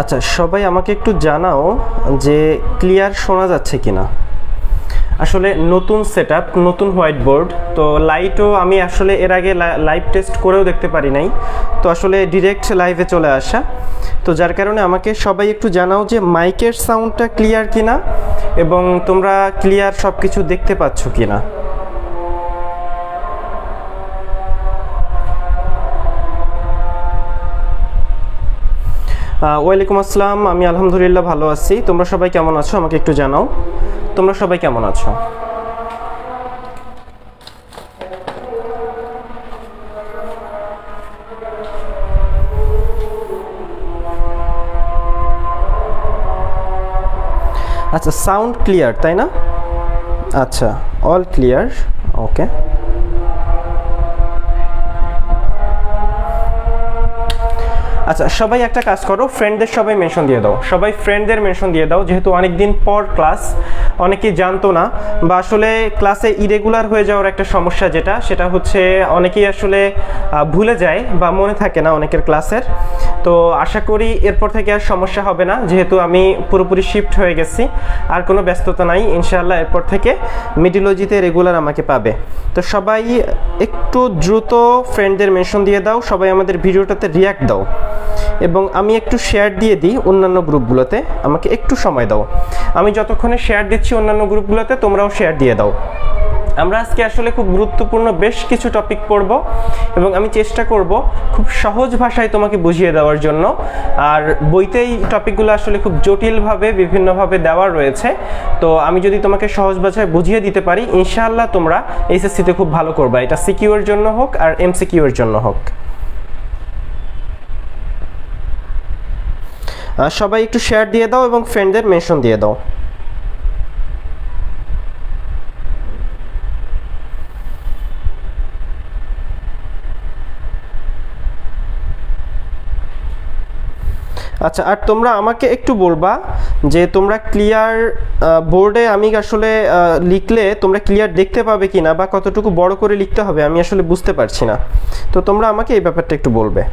আচ্ছা, সবাই আমাকে একটু জানাও যে ক্লিয়ার শোনা যাচ্ছে কিনা। আসলে নতুন সেটআপ, নতুন হোয়াইট বোর্ড, তো লাইটও আমি আসলে এর আগে লাইভ টেস্ট করেও দেখতে পারি নাই, তো আসলে ডিরেক্ট লাইভে চলে আসা, তো যার কারণে আমাকে সবাই একটু জানাও যে মাইকের সাউন্ডটা ক্লিয়ার কিনা এবং তোমরা ক্লিয়ার সব কিছু দেখতে পাচ্ছ কিনা। ওয়ালাইকুম আসসালাম, আমি আলহামদুলিল্লাহ ভালো আছি। তোমরা সবাই কেমন আছো আমাকে একটু জানাও। তোমরা সবাই কেমন আছো? আচ্ছা, সাউন্ড ক্লিয়ার তাই না? আচ্ছা, অল ক্লিয়ার, ওকে। আচ্ছা, সবাই একটা কাজ করো, ফ্রেন্ডদের সবাই মেনশন দিয়ে দাও, সবাই ফ্রেন্ডদের মেনশন দিয়ে দাও, যেহেতু অনেক দিন পর ক্লাস, অনেকেই জানতো না, বা আসলে ক্লাসে ইরেগুলার হয়ে যাওয়ার একটা সমস্যা সেটা হচ্ছে অনেকেই আসলে ভুলে যায় বা মনে থাকে না অনেকের ক্লাসের। তো আশা করি এরপর থেকে আর সমস্যা হবে না, যেহেতু আমি পুরোপুরি শিফট হয়ে গেছি, আর কোনো ব্যস্ততা নাই ইনশাআল্লাহ। এরপর থেকে মিডিলজিতে রেগুলার আমাকে পাবে। তো সবাই একটু দ্রুত ফ্রেন্ডদের মেনশন দিয়ে দাও, সবাই আমাদের ভিডিওটাতে রিয়াক্ট দাও, এবং আমি একটু শেয়ার দিয়ে দিই অন্যান্য গ্রুপগুলোতে। আমাকে একটু সময় দাও, আমি যতক্ষণে শেয়ার দিচ্ছি অন্যান্য গ্রুপগুলোতে তোমরাও শেয়ার দিয়ে দাও। আমরা আজকে আসলে খুব গুরুত্বপূর্ণ বেশ কিছু টপিক পড়ব, এবং আমি চেষ্টা করব খুব সহজ ভাষায় তোমাকে বুঝিয়ে দেওয়ার জন্য। আর বইতেই টপিকগুলো আসলে খুব জটিলভাবে বিভিন্নভাবে দেওয়া রয়েছে, তো আমি যদি তোমাকে সহজ ভাষায় বুঝিয়ে দিতে পারি ইনশাআল্লাহ তোমরা এইচএসসিতে খুব ভালো করবা, এটা সিকিউর জন্য হোক আর এমসিকিউর জন্য হোক। সবাই একটু শেয়ার দিয়ে দাও এবং ফ্রেন্ডদের মেনশন দিয়ে দাও। আচ্ছা, আর তোমরা আমাকে একটু বলবা যে তোমরা ক্লিয়ার বোর্ডে আমি আসলে লিখলে তোমরা ক্লিয়ার দেখতে পাবে কিনা, বা কতটুকু বড় করে লিখতে হবে আমি আসলে বুঝতে পারছি না, তো তোমরা আমাকে এই ব্যাপারটা একটু বলবে।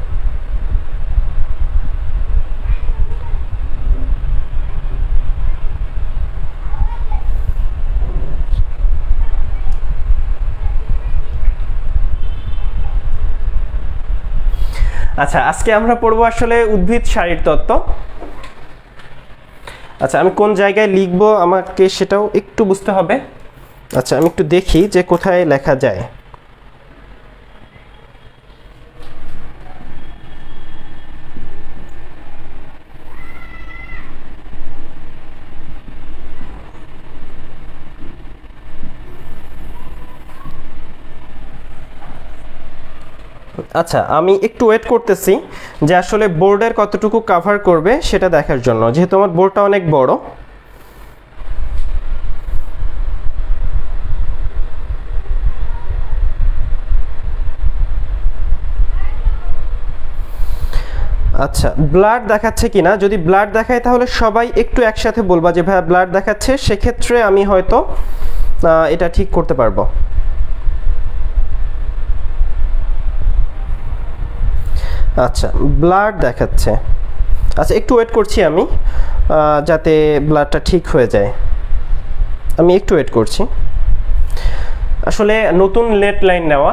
আচ্ছা, আজকে আমরা পড়বো আসলে উদ্ভিদ শারীর তত্ত্ব। আচ্ছা, আমি কোন জায়গায় লিখবো আমাকে সেটাও একটু বুঝতে হবে। আচ্ছা, আমি একটু দেখি যে কোথায় লেখা যায়। আচ্ছা, আমি একটু ওয়েট করতেছি যে আসলে বোর্ডের কতটুকু কাভার করবে সেটা দেখার জন্য, যেহেতু আমার বোর্ডটা অনেক বড়। আচ্ছা, ব্লাড দেখাচ্ছে কিনা, যদি ব্লাড দেখায় তাহলে সবাই একটু একসাথে বলবা যে ভাই ব্লাড দেখাচ্ছে, সেক্ষেত্রে আমি হয়তো এটা ঠিক করতে পারবো। আচ্ছা, ব্লাড দেখাচ্ছে। আচ্ছা, একটু ওয়েট করছি আমি যাতে ব্লাডটা ঠিক হয়ে যায়। আমি একটু ওয়েট করছি, আসলে নতুন লেট লাইন নেওয়া,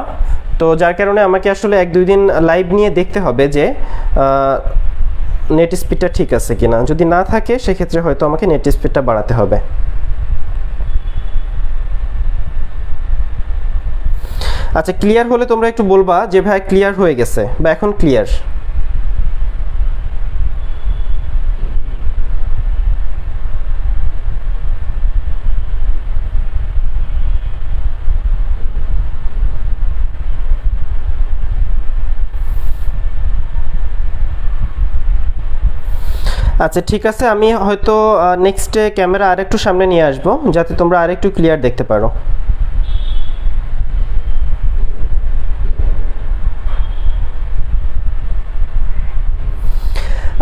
তো যার কারণে আমাকে আসলে 1-2 দিন লাইভ নিয়ে দেখতে হবে যে নেট স্পিডটা ঠিক আছে কিনা। যদি না থাকে সেক্ষেত্রে হয়তো আমাকে নেট স্পিডটা বাড়াতে হবে। আচ্ছা, ক্লিয়ার হলে তোমরা একটু বলবা যে ভাই ক্লিয়ার হয়ে গেছে বা এখন ক্লিয়ার। আচ্ছা, ঠিক আছে, আমি হয়তো নেক্সটে ক্যামেরা আরেকটু সামনে নিয়ে আসবো যাতে তোমরা আরেকটু ক্লিয়ার দেখতে পারো।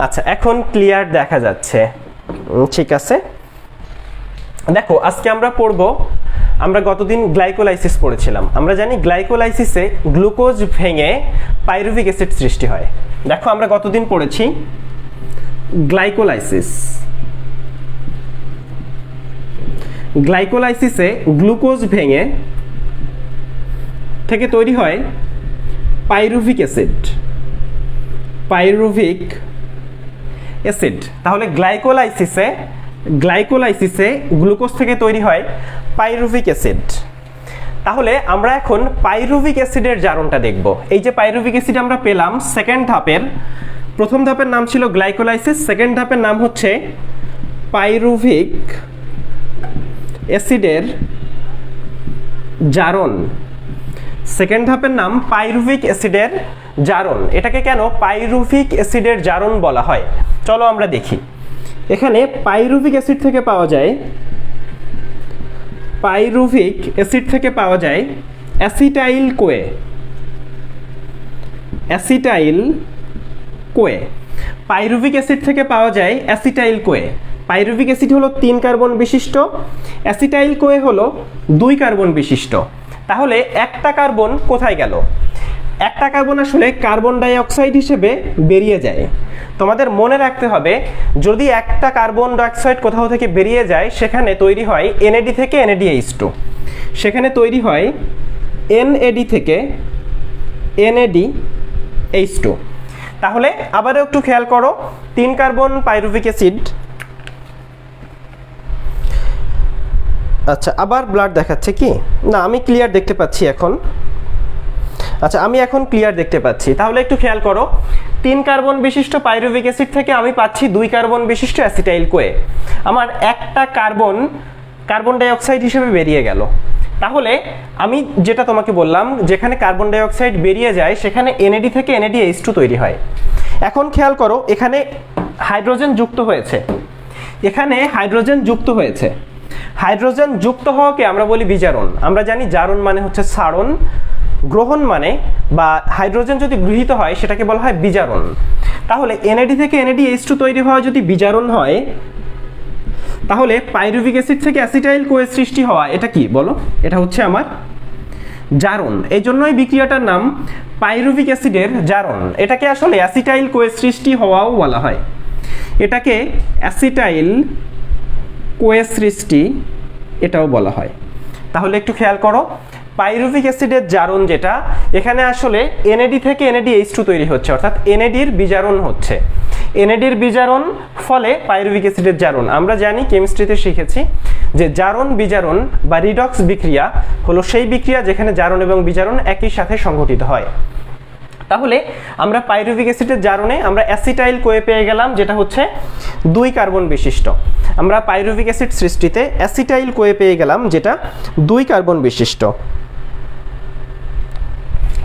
আচ্ছা, এখন ক্লিয়ার দেখা যাচ্ছে, ঠিক আছে। দেখো, আজকে আমরা পড়বো, আমরা গতদিন গ্লাইকোলাইসিস পড়েছিলাম। আমরা জানি গ্লাইকোলাইসিসে গ্লুকোজ ভেঙে পাইরুভিক অ্যাসিড সৃষ্টি হয়। দেখো, আমরা গতদিন পড়েছি গ্লাইকোলাইসিস। গ্লাইকোলাইসিসে গ্লুকোজ ভেঙে থেকে তৈরি হয় পাইরুভিক অ্যাসিড। Pyruvic acid. তাহলে গ্লাইকোলাইসিসে গ্লুকোজ থেকে তৈরি হয় পাইরুভিক অ্যাসিড। তাহলে আমরা এখন পাইরুভিক অ্যাসিডের জারণটা দেখব। এই যে পাইরুভিক অ্যাসিড আমরা পেলাম সেকেন্ড ধাপের, প্রথম ধাপের নাম ছিল গ্লাইকোলাইসিস, সেকেন্ড ধাপের নাম হচ্ছে পাইরুভিক অ্যাসিডের জারণ। সেকেন্ড ধাপের নাম পাইরুভিক অ্যাসিডের জারণ। এটাকে কেন পাইরুভিক অ্যাসিডের জারণ বলা হয় চলো আমরা দেখি। এখানে পাইরুভিক অ্যাসিড থেকে পাওয়া যায় অ্যাসিটাইল কোয়ে। পাইরুভিক অ্যাসিড থেকে পাওয়া যায় অ্যাসিটাইল কোয়ে। পাইরুভিক অ্যাসিড হলো 3 কার্বন বিশিষ্ট, অ্যাসিটাইল কোয়ে হলো 2 কার্বন বিশিষ্ট। তাহলে একটা কার্বন কোথায় গেল? একটা কার্বন আসলে কার্বন ডাই অক্সাইড হিসেবে বেরিয়ে যায়। তোমাদের মনে রাখতে হবে, যদি একটা কার্বন ডাইঅক্সাইড কোথাও থেকে বেরিয়ে যায় সেখানে তৈরি হয় NAD থেকে NADH2, সেখানে তৈরি হয় NAD থেকে NADH2। তাহলে আবারও একটু খেয়াল করো, 3 কার্বন পাইরুভিক অ্যাসিড। আচ্ছা, আবার ব্লাড দেখাচ্ছে কি না? আমি ক্লিয়ার দেখতে পাচ্ছি এখন। আচ্ছা, আমি এখন ক্লিয়ার দেখতে পাচ্ছি। তাহলে একটু খেয়াল করো, 3 কার্বন বিশিষ্ট পাইরুভিক অ্যাসিড থেকে আমি পাচ্ছি 2 কার্বন বিশিষ্ট অ্যাসিটাইল কোয়ে। আমার একটা কার্বন ডাই অক্সাইড হিসেবে বেরিয়ে গেল। তাহলে আমি যেটা তোমাকে বললাম, যেখানে কার্বন ডাই অক্সাইড বেরিয়ে যায় সেখানে NAD থেকে NADH2 তৈরি হয়। এখন খেয়াল করো, এখানে হাইড্রোজেন যুক্ত হয়েছে। হাইড্রোজেন যুক্ত হওয়াকে আমরা বলি বিজারণ। আমরা জানি জারণ মানে হচ্ছে সারণ, গ্রহণ মানে বা হাইড্রোজেন যদি গৃহীত হয় সেটাকে বলা হয় বিজারণ। তাহলে NAD থেকে NADH2 তৈরি হওয়া যদি বিজারণ হয়, তাহলে পাইরুভিক অ্যাসিড থেকে অ্যাসিটাইল কোয়ে সৃষ্টি হওয়া এটা কি বলো? এটা হচ্ছে আমার জারণ। এই জন্যই বিক্রিয়াটার নাম পাইরুভিক অ্যাসিডের জারণ। এটাকে আসলে অ্যাসিটাইল কোয়ে সৃষ্টি হওয়াও বলা হয়। এটাকে অ্যাসিটাইল কোয়ে সৃষ্টি এটাও বলা হয়। তাহলে একটু খেয়াল করো, পাইরুভিক অ্যাসিডের জারণ যেটা, এখানে আসলে NAD থেকে NADH2 তৈরি হচ্ছে, অর্থাৎ NADর বিজারণ হচ্ছে। NADর বিজারণ ফলে পাইরুভিক অ্যাসিডের জারণ। আমরা জানি, কেমিস্ট্রিতে শিখেছি যে জারণ বিজারণ বা রিডক্স বিক্রিয়া হলো সেই বিক্রিয়া যেখানে জারণ এবং বিজারণ একই সাথে সংঘটিত হয়। তাহলে আমরা পাইরুভিক অ্যাসিডের জারণে আমরা অ্যাসিটাইল কোয়ে পেয়ে গেলাম, যেটা হচ্ছে 2 কার্বন বিশিষ্ট। আমরা পাইরুভিক অ্যাসিড সৃষ্টিতে অ্যাসিটাইল কোয়ে পেয়ে গেলাম, যেটা 2 কার্বন বিশিষ্ট।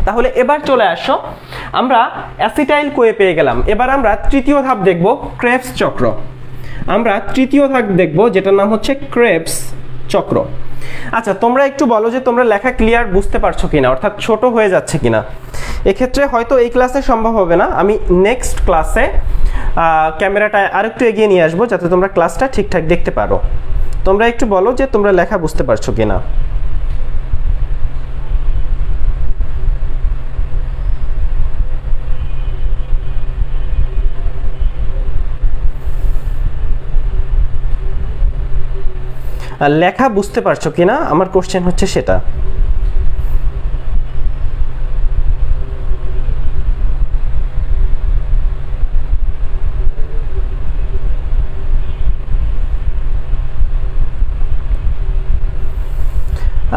তাহলে এবার চলে আসো, আমরা অ্যাসিটাইল কোয়ে পেয়ে গেলাম। এবার আমরা তৃতীয় ধাপ দেখব, ক্রেবস চক্র। আমরা তৃতীয় ধাপ দেখব, যেটার নাম হচ্ছে ক্রেবস চক্র। আচ্ছা, তোমরা একটু বলো যে তোমরা লেখা ক্লিয়ার বুঝতে পারছো কিনা, অর্থাৎ ছোট হয়ে যাচ্ছে কিনা। এক্ষেত্রে হয়তো এই ক্লাসে সম্ভব হবে না, আমি নেক্সট ক্লাসে ক্যামেরাটা আরেকটু এগিয়ে নিয়ে আসবো যাতে তোমরা ক্লাসটা ঠিকঠাক দেখতে পারো। তোমরা একটু বলো যে তোমরা লেখা বুঝতে পারছো কিনা। লেখা বুঝতে পারছো কিনা আমার কোশ্চেন হচ্ছে সেটা।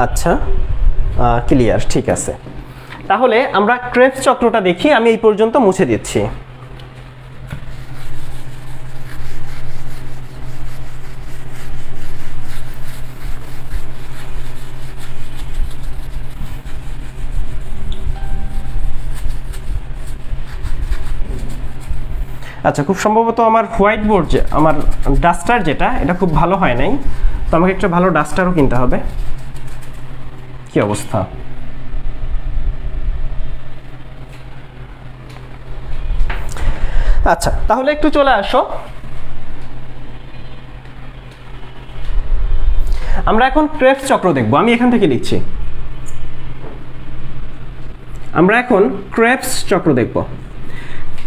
আচ্ছা, ক্লিয়ার, ঠিক আছে। তাহলে আমরা ক্রেবস চক্রটা দেখি, আমি এই পর্যন্ত মুছে দিচ্ছি। আচ্ছা, খুব সম্ভবত আমার হোয়াইট বোর্ড, যে আমার ডাস্টার যেটা, এটা খুব ভালো হয় নাই, তো আমাকে একটা ভালো ডাস্টারও কিনতে হবে। কি অবস্থা? আচ্ছা, তাহলে একটু চলে আসো, আমরা এখন ক্রেবস চক্র দেখব। আমি এখান থেকে লিখছি, আমরা এখন ক্রেবস চক্র দেখব।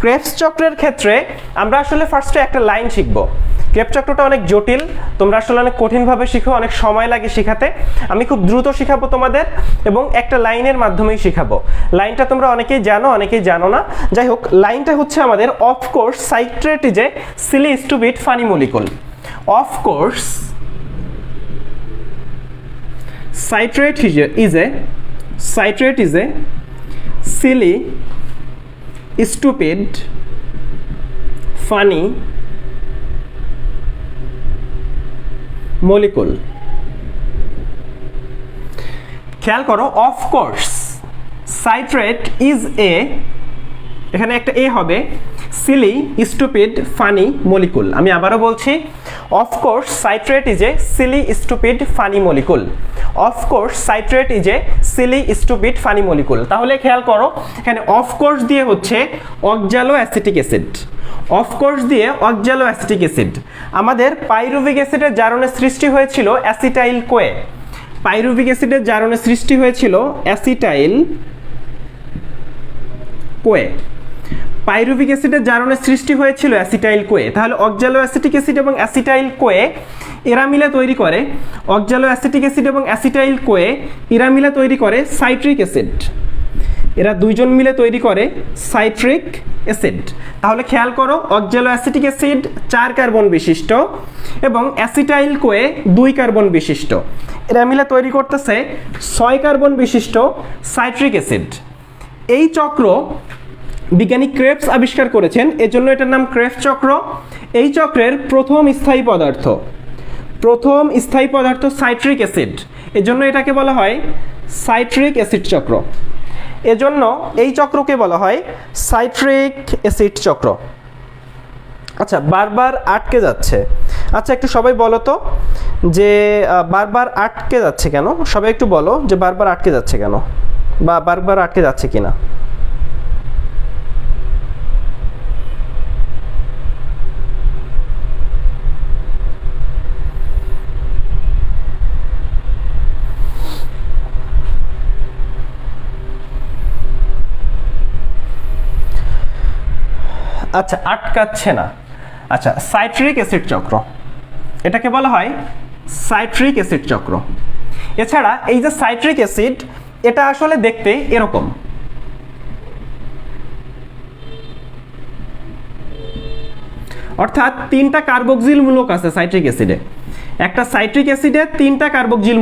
ক্রেবস চক্রের ক্ষেত্রে আমরা আসলে ফার্স্টে একটা লাইন শিখব। ক্রেবস চক্রটা অনেক জটিল, তোমরা আসলে অনেক কঠিনভাবে শিখো, অনেক সময় লাগে শেখাতে। আমি খুব দ্রুত শিখাবো তোমাদের এবং একটা লাইনের মাধ্যমেই শিখাবো। লাইনটা তোমরা অনেকেই জানো না। যাই হোক, লাইনটা হচ্ছে আমাদের of course citrate is a Seely stupid funny molecule. Of course citrate is a silly stupid funny molecule। খেয়াল করো, of course citrate is a, এখানে একটা এ হবে, silly stupid funny molecule। আমি আবারও বলছি, of course citrate is a silly stupid funny molecule। of course citrate is a silly stupid funny molecule। তাহলে খেয়াল করো, এখানে of course দিয়ে হচ্ছে অক্সালো অ্যাসিটিক অ্যাসিড। of course দিয়ে অক্সালো অ্যাসিটিক অ্যাসিড। আমাদের পাইরুভিক অ্যাসিডের জারণে সৃষ্টি হয়েছিল অ্যাসিটাইল কোয়ে। পাইরুভিক অ্যাসিডের জারণে সৃষ্টি হয়েছিল অ্যাসিটাইল কোয়ে। পাইরুভিক অ্যাসিডের জারণে সৃষ্টি হয়েছিল অ্যাসিটাইল কোয়ে। তাহলে অক্সালো অ্যাসিটিক অ্যাসিড এবং অ্যাসিটাইল কোয়ে এরা মিলে তৈরি করে, অক্সালো অ্যাসিটিক অ্যাসিড এবং অ্যাসিটাইল কোয়ে এরা মিলে তৈরি করে সাইট্রিক অ্যাসিড। এরা দুইজন মিলে তৈরি করে সাইট্রিক অ্যাসিড। তাহলে খেয়াল করো, অক্সালো অ্যাসিটিক অ্যাসিড 4 কার্বন বিশিষ্ট এবং অ্যাসিটাইল কোয়ে 2 কার্বন বিশিষ্ট। এরা মিলে তৈরি করতেছে 6 কার্বন বিশিষ্ট সাইট্রিক অ্যাসিড। এই চক্র বিজ্ঞানী ক্রেবস আবিষ্কার করেছেন, এজন্য এটার নাম ক্রেবস চক্র। এই চক্রের প্রথম স্থায়ী পদার্থ সাইট্রিক অ্যাসিড, এজন্য এটাকে বলা হয় সাইট্রিক অ্যাসিড চক্র। এজন্য এই চক্রকে বলা হয় সাইট্রিক অ্যাসিড চক্র। আচ্ছা, বারবার আটকে যাচ্ছে। আচ্ছা, একটু সবাই বলো তো যে বারবার আটকে যাচ্ছে কেন? সবাই একটু বলো যে বারবার আটকে যাচ্ছে কেন, বা বারবার আটকে যাচ্ছে কিনা। আচ্ছা, আটকাচ্ছে না। আচ্ছা, সাইট্রিক অ্যাসিড চক্র, এটাকে বলা হয় সাইট্রিক অ্যাসিড চক্র। এছাড়া এই যে সাইট্রিক অ্যাসিড, এটা আসলে দেখতে এরকম। অর্থাৎ 3টা কার্বক্সিল মূলক আছে সাইট্রিক অ্যাসিডে। একটা সাইট্রিক অ্যাসিডে 3টা কার্বক্সিল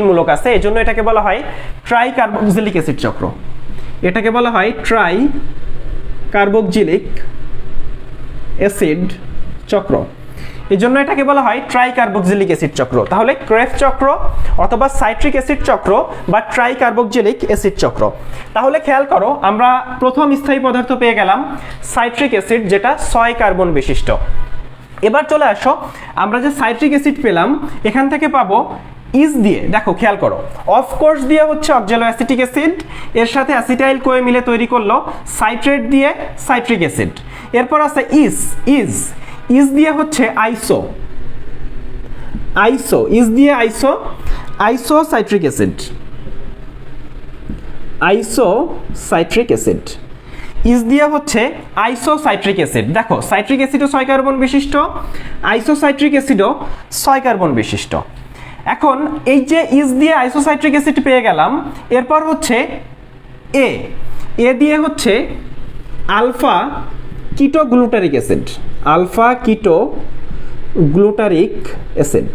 মূলক আছে। এজন্য এটাকে বলা হয় ট্রাই কার্বক্সিলিক অ্যাসিড চক্র। এটাকে বলা হয় ট্রাই কার্বক্সিলিক অ্যাসিড চক্র। এজন্য এটাকে বলা হয় ট্রাই কার্বক্সিলিক অ্যাসিড চক্র। তাহলে ক্রেবস চক্র অথবা সাইট্রিক অ্যাসিড চক্র বা ট্রাই কার্বক্সিলিক অ্যাসিড চক্র। তাহলে খেয়াল করো, আমরা প্রথম স্থায়ী পদার্থ পেয়ে গেলাম সাইট্রিক অ্যাসিড, যেটা 6 কার্বন বিশিষ্ট। এবার চলে আসো, আমরা যে সাইট্রিক অ্যাসিড পেলাম এখান থেকে পাবো ইজ দিয়ে। দেখো, খেয়াল করো, অফকোর্স দিয়ে হচ্ছে অক্সালো অ্যাসিটিক অ্যাসিড, এর সাথে অ্যাসিটাইল কোয়ে মিলে তৈরি করলো সাইট্রেট দিয়ে সাইট্রিক অ্যাসিড। এরপর আছে ইজ দিয়ে হচ্ছে ইজ দিয়ে আইসো সাইট্রিক অ্যাসিড। ইজ দিয়ে হচ্ছে আইসোসাইট্রিক অ্যাসিড। দেখো, সাইট্রিক অ্যাসিডও 6 কার্বন বিশিষ্ট, আইসোসাইট্রিক অ্যাসিডও 6 কার্বন বিশিষ্ট। এখন এই যে ইজ দিয়ে আইসোসাইট্রিক অ্যাসিড পেয়ে গেলাম, এরপর হচ্ছে এ দিয়ে হচ্ছে আলফা কিটো গ্লুটারিক অ্যাসিড।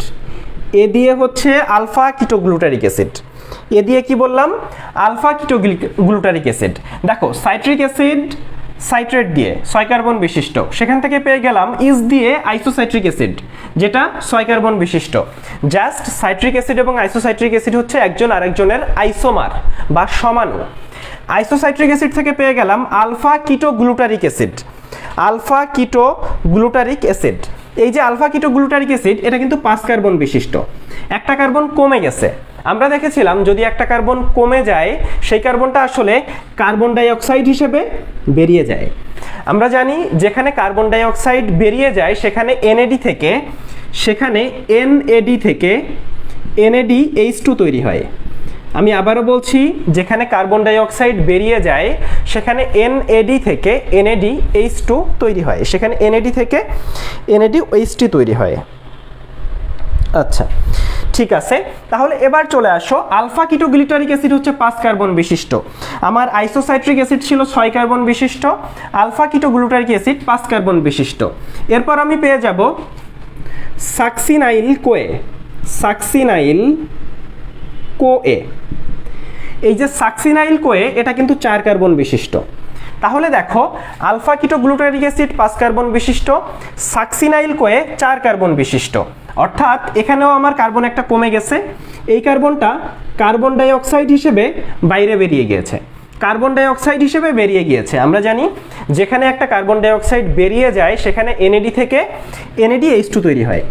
এ দিয়ে হচ্ছে আলফা কিটো গ্লুটারিক অ্যাসিড। এ দিয়ে কি বললাম? Alpha keto glutaric acid. দেখো, সাইট্রিক অ্যাসিড সাইট্রেট দিয়ে 6 কার্বন বিশিষ্ট, সেখান থেকে পেয়ে গেলাম ইজ দিয়ে আইসোসাইট্রিক অ্যাসিড, যেটা 6 কার্বন বিশিষ্ট। জাস্ট সাইট্রিক অ্যাসিড এবং আইসোসাইট্রিক অ্যাসিড হচ্ছে একজন আরেকজনের আইসোমার বা সমাণু। আইসোসাইট্রিক অ্যাসিড থেকে পেয়ে গেলাম আলফা কিটো গ্লুটারিক অ্যাসিড। এই যে আলফা কিটো গ্লুটারিক অ্যাসিড, এটা কিন্তু 5 কার্বন বিশিষ্ট। একটা কার্বন কমে গেছে। আমরা দেখেছিলাম যদি একটা কার্বন কমে যায়, সেই কার্বনটা আসলে কার্বন ডাই অক্সাইড হিসেবে বেরিয়ে যায়। আমরা জানি যেখানে কার্বন ডাই অক্সাইড বেরিয়ে যায় সেখানে NAD থেকে NADH2 তৈরি হয়। আমি আবারও বলছি, যেখানে কার্বন ডাই অক্সাইড বেরিয়ে যায় সেখানে NAD থেকে NADH2 তৈরি হয়, সেখানে NAD থেকে NADH2 তৈরি হয়। আচ্ছা ঠিক আছে, তাহলে এবার চলে আসো, আলফা কিটোগ্লুটারিক অ্যাসিড হচ্ছে 5 কার্বন বিশিষ্ট, আমার আইসোসাইট্রিক অ্যাসিড ছিল 6 কার্বন বিশিষ্ট, আলফা কিটোগ্লুটারিক অ্যাসিড 5 কার্বন বিশিষ্ট। এরপর আমি পেয়ে যাব সাকসিনাইল কোয়ে। এই যে সাকসিনাইল কোয়ে এটা কিন্তু 4 কার্বন বিশিষ্ট। তাহলে দেখো, আলফা কিটোগ্লুটারিক অ্যাসিড 5 কার্বন বিশিষ্ট, সাকসিনাইল কোয়ে 4 কার্বন বিশিষ্ট, অর্থাৎ এখানেও আমার কার্বন একটা কমে গেছে, এই কার্বনটা কার্বন ডাই অক্সাইড হিসেবে বাইরে বেরিয়ে গিয়েছে, কার্বন ডাই অক্সাইড হিসেবে বেরিয়ে গিয়েছে। আমরা জানি যেখানে একটা কার্বন ডাই অক্সাইড বেরিয়ে যায় সেখানে NAD থেকে NADH2 তৈরি হয়,